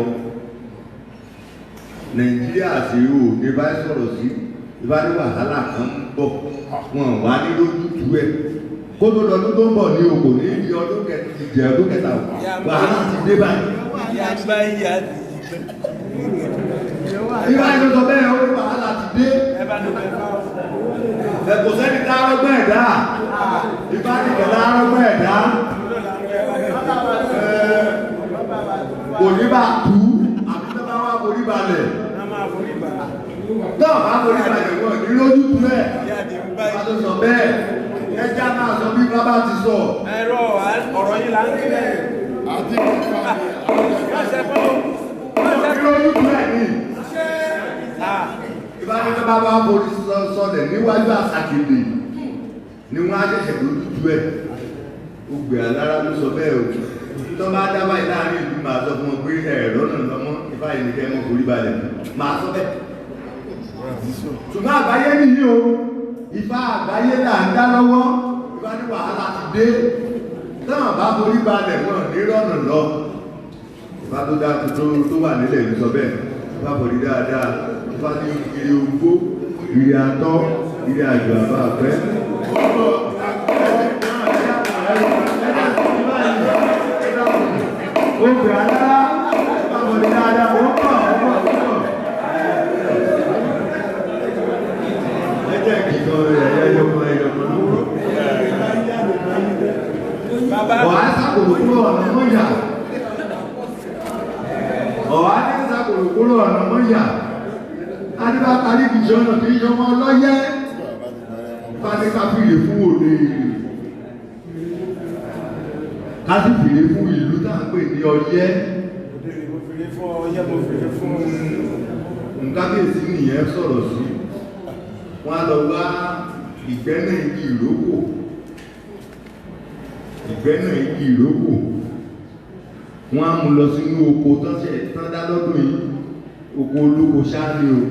Speaker 6: Nàìjíríà sì ò ní bá sọ̀rọ̀ sí Ifá ní wàhálà kan ń bọ̀ wọn wá ní lójútùú ẹ̀. Kó tó lọ́dún tó ń bọ̀ ní òkò ní ibi ọdún kẹta wàhálà ti dé báyìí. Ìbá yìí ló sọ bẹ́ẹ̀ ó ní wàhálà ti dé. Kò sẹ́ni tá a rọ́gbọ́n ẹ̀dá. Ìbá nìkan tá a rọ́gbọ́n ẹ̀dá. Kò ní bá tú àbí tó bá wá forí balẹ̀. Náà bá forí balẹ̀ wọ̀ ní lójú tú ẹ̀. Ìbá tó sọ bẹ́ẹ̀. Ẹja máa sọ bí bàbá ti sọ.
Speaker 3: Ẹ̀rọ ọ̀rọ̀ yìí là ń kílẹ̀.
Speaker 4: Àti ìfà ni
Speaker 6: Lójú tú ẹ̀ ní. Ìbáraẹni bá bá forí sọlẹ̀ níwájú àsàkèdè ni wọ́n á ṣẹ̀ṣẹ̀ lójú tú ẹ̀. Ó gbé alára ló sọ bẹ́ẹ̀ o. Tó bá dábàá yìí láàrin ìlú máa sọ fún ọ pé ẹ̀rọ náà lọ́mọ ìfá yìí ní kẹ́ mọ́ forí balẹ̀. Máa sọ bẹ́ẹ̀. Ṣùgbọ́n àgbáyé nìyí o. Ìfá àgbáyé là ń dá lọ́wọ́. Ìfá ní wàhálà ti dé. Náà bá forí balẹ̀ náà ní rọ́nà lọ. Ìfá tó dá tó wà nílẹ̀ ìlú sọ bẹ́ẹ̀. Ìfá forí dáadáa. Ìfá ní ìrì ògbó, ìrì àtọ́, ìrì àjò àbá àfẹ́. Ó gbé alára, ìfá forí dáadáa, ó pọ̀. Ẹjẹ́ ìgbìkan rẹ̀ ẹyọkan lóòrò. Ọ̀há sàkòrò kúrò ọ̀nà mọ́yà. Ọ̀há ní sàkòrò kúrò ọ̀nà mọ́yà. Adébátarí kìí ṣọ́nà tí ìjọmọ ọlọ́yẹ́. Fáníká fìrè fún òde ìrì. Ká sì fìrè fún ìlú tá à ń pè ní Ọ̀yẹ́. Nǹkan bèèsí nìyẹn sọ̀rọ̀ sí. Wọ́n á lọ wá ìgbẹ́nà igi ìrókò. Ìgbẹ́nà igi ìrókò. Wọ́n á mú lọ sínú oko tán dá lọ́dún yìí. Oko olóko ṣáájú o.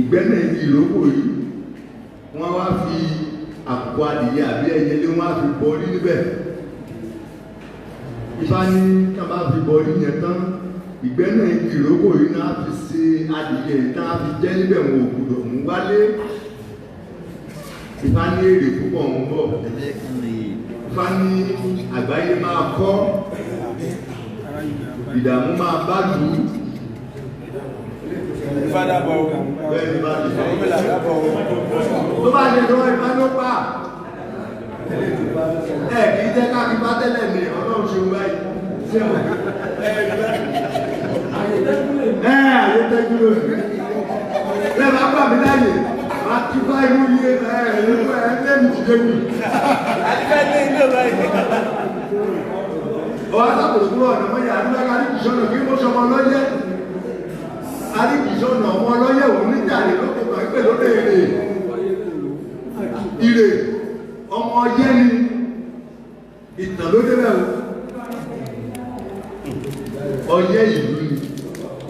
Speaker 6: Ìgbẹ́nà igi ìrókò yìí. Wọ́n wá fi àpò adìyẹ àbí ẹyẹlé wọ́n á fi bọrí níbẹ̀. Ifá ní ká bá fi bọrí yẹn tán. Ìgbẹ́nà igi ìrókò yìí náà fi ṣe adìyẹ tá a fi jẹ́ níbẹ̀ wọn ò gbọdọ̀ mú wálé. Ifá ní èrè púpọ̀ ń bọ̀. Ifá ní àgbáyé máa kọ́. Ìdààmú máa bá lù ú. Bẹ́ẹ̀ ni bá ti sọ. Tó bá lè lọ Ifá ló pa. Ẹ kì í jẹ́ ká fi bá tẹ́lẹ̀ ní Ọlọ́run ṣe wáyé. Ayé tẹ́jú lórí. Lẹ́bàá gbà mí láyè, máa ti bá inú yé lẹ́nu ti dé mi. Ọ̀há sàkòrò kúrò ọ̀nà mọ́yà àdúrà àríkìsọ́nà kí mo sọmọ lọ́yẹ́. Àríkìsọ́nà ọmọ ọlọ́yẹ̀ òun níjà rẹ̀ lókè kan pè lóde èrè. Ìrè ọmọ ọyẹ́ ni ìtàn ló débẹ̀ o. Ọyẹ́ ìlú ni.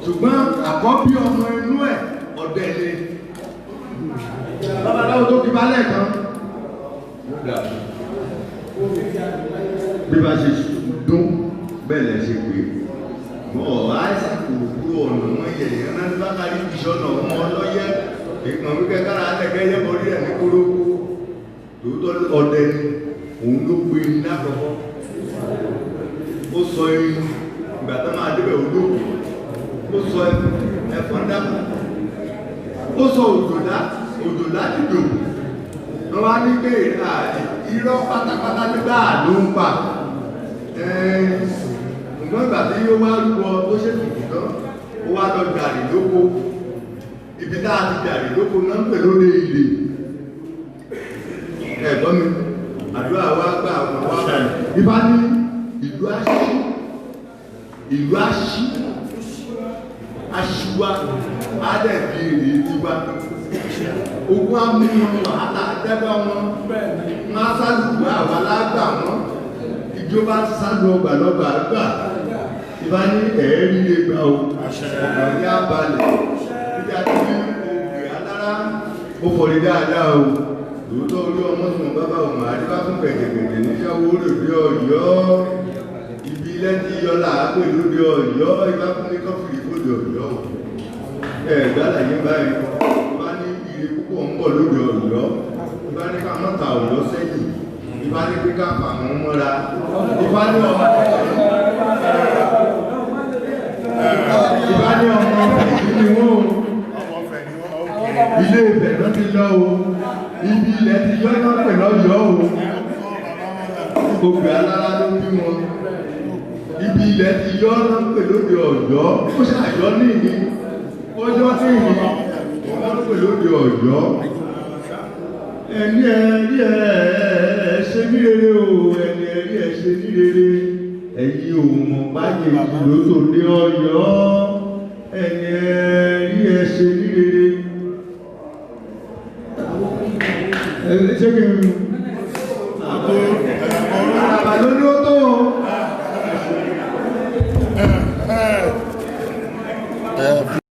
Speaker 6: Ṣùgbọ́n àkọ́bí ọmọ inú ẹ̀ ọ̀dẹ̀ ni. Babaláwo tó fi balẹ̀ kan. Bí bá ṣe dún bẹ́ẹ̀ lẹ ṣe pé. Bọ́ àìsàn kò kú ọ̀nà wọn yẹ̀yẹ́ náà bá kárí ìṣọ́nà ọmọ ọlọ́yẹ́. Ìkàn wípé kára àtẹ̀kẹ́ yẹ́ bọ́rí ẹ̀ ní kórókó. Tòótọ́ ọ̀dẹ̀ ni òun ló pe ní lákọ̀ọ́kọ́. Ó sọ irin ìgbà tó máa débẹ̀ olóògùn. Ó sọ ẹ̀fọn dábò. Ó sọ òjòlá dìdò. Wọ́n wá ní pé irọ́ pátápátá nígbà ló ń pa. Ǹgbọ́n ìgbà tí ó wá rúbọ tó ṣe tìtì tán, ó wá lọ gàrí lóko. Ibi tá a ti gàrí lóko náà ń pè lóde ilé. Ẹ̀gbọ́n mi, àdúrà wa gbà àwọn wá báyìí. Ifá ní ìlú àṣì aṣíwá adẹ̀bí èrè tiwa ogun amúnú wàhálà dẹ́gbà wọn máa sálùkù àwa lágbà wọn ìjọba ti sálù ọgbà lọ́gbà àgbà ìbá ní ẹ̀ẹ́rí lè gbà o ní abalẹ̀ títí àti ní òkè alára ó fọ̀rí dáadáa o lóòótọ́ orí ọmọ tí wọn bábá òun àdíbá fún gbẹ̀gẹ̀gẹ̀gẹ̀ níṣẹ́wó lòdì Ọ̀yọ́ ibi lẹ́tí yọlá àpè lóde Ọ̀yọ́ ìbá fún ní kọ́fìrì lóde Ọ̀yọ́ gbálàyé báyìí bá ní ire púpọ̀ ń bọ̀ lóde Ọ̀yọ́ ìbá ní ká mọ́ta Ọ̀yọ́ sẹ́yìn ìbá ní pé ká fà wọ́n mọ́ra ìbá ní ọmọ ìbálẹ̀ ọmọ ìlú ni wọ́n ilé Ifẹ̀ náà ti lọ o ibi ilẹ̀ ti yọ́ náà pẹ̀lú ọ̀yọ́ o ògbé alára ló bí wọn ibi ilẹ̀ ti yọ́ náà pẹ̀lú òde ọ̀yọ́ ó ṣàyọ́ ní ìní ó yọ́ ní ìní wọ́n pẹ̀lú òde ọ̀yọ́ ẹni ẹ̀rí ẹ̀ ṣe ní rere o ẹni ẹ̀rí ẹ̀ ṣe ní rere ẹ̀yí òun báyìí ló tó dé ọ̀yọ́ ẹni ẹ̀rí ẹ̀ ṣe ní rere ṣé kí n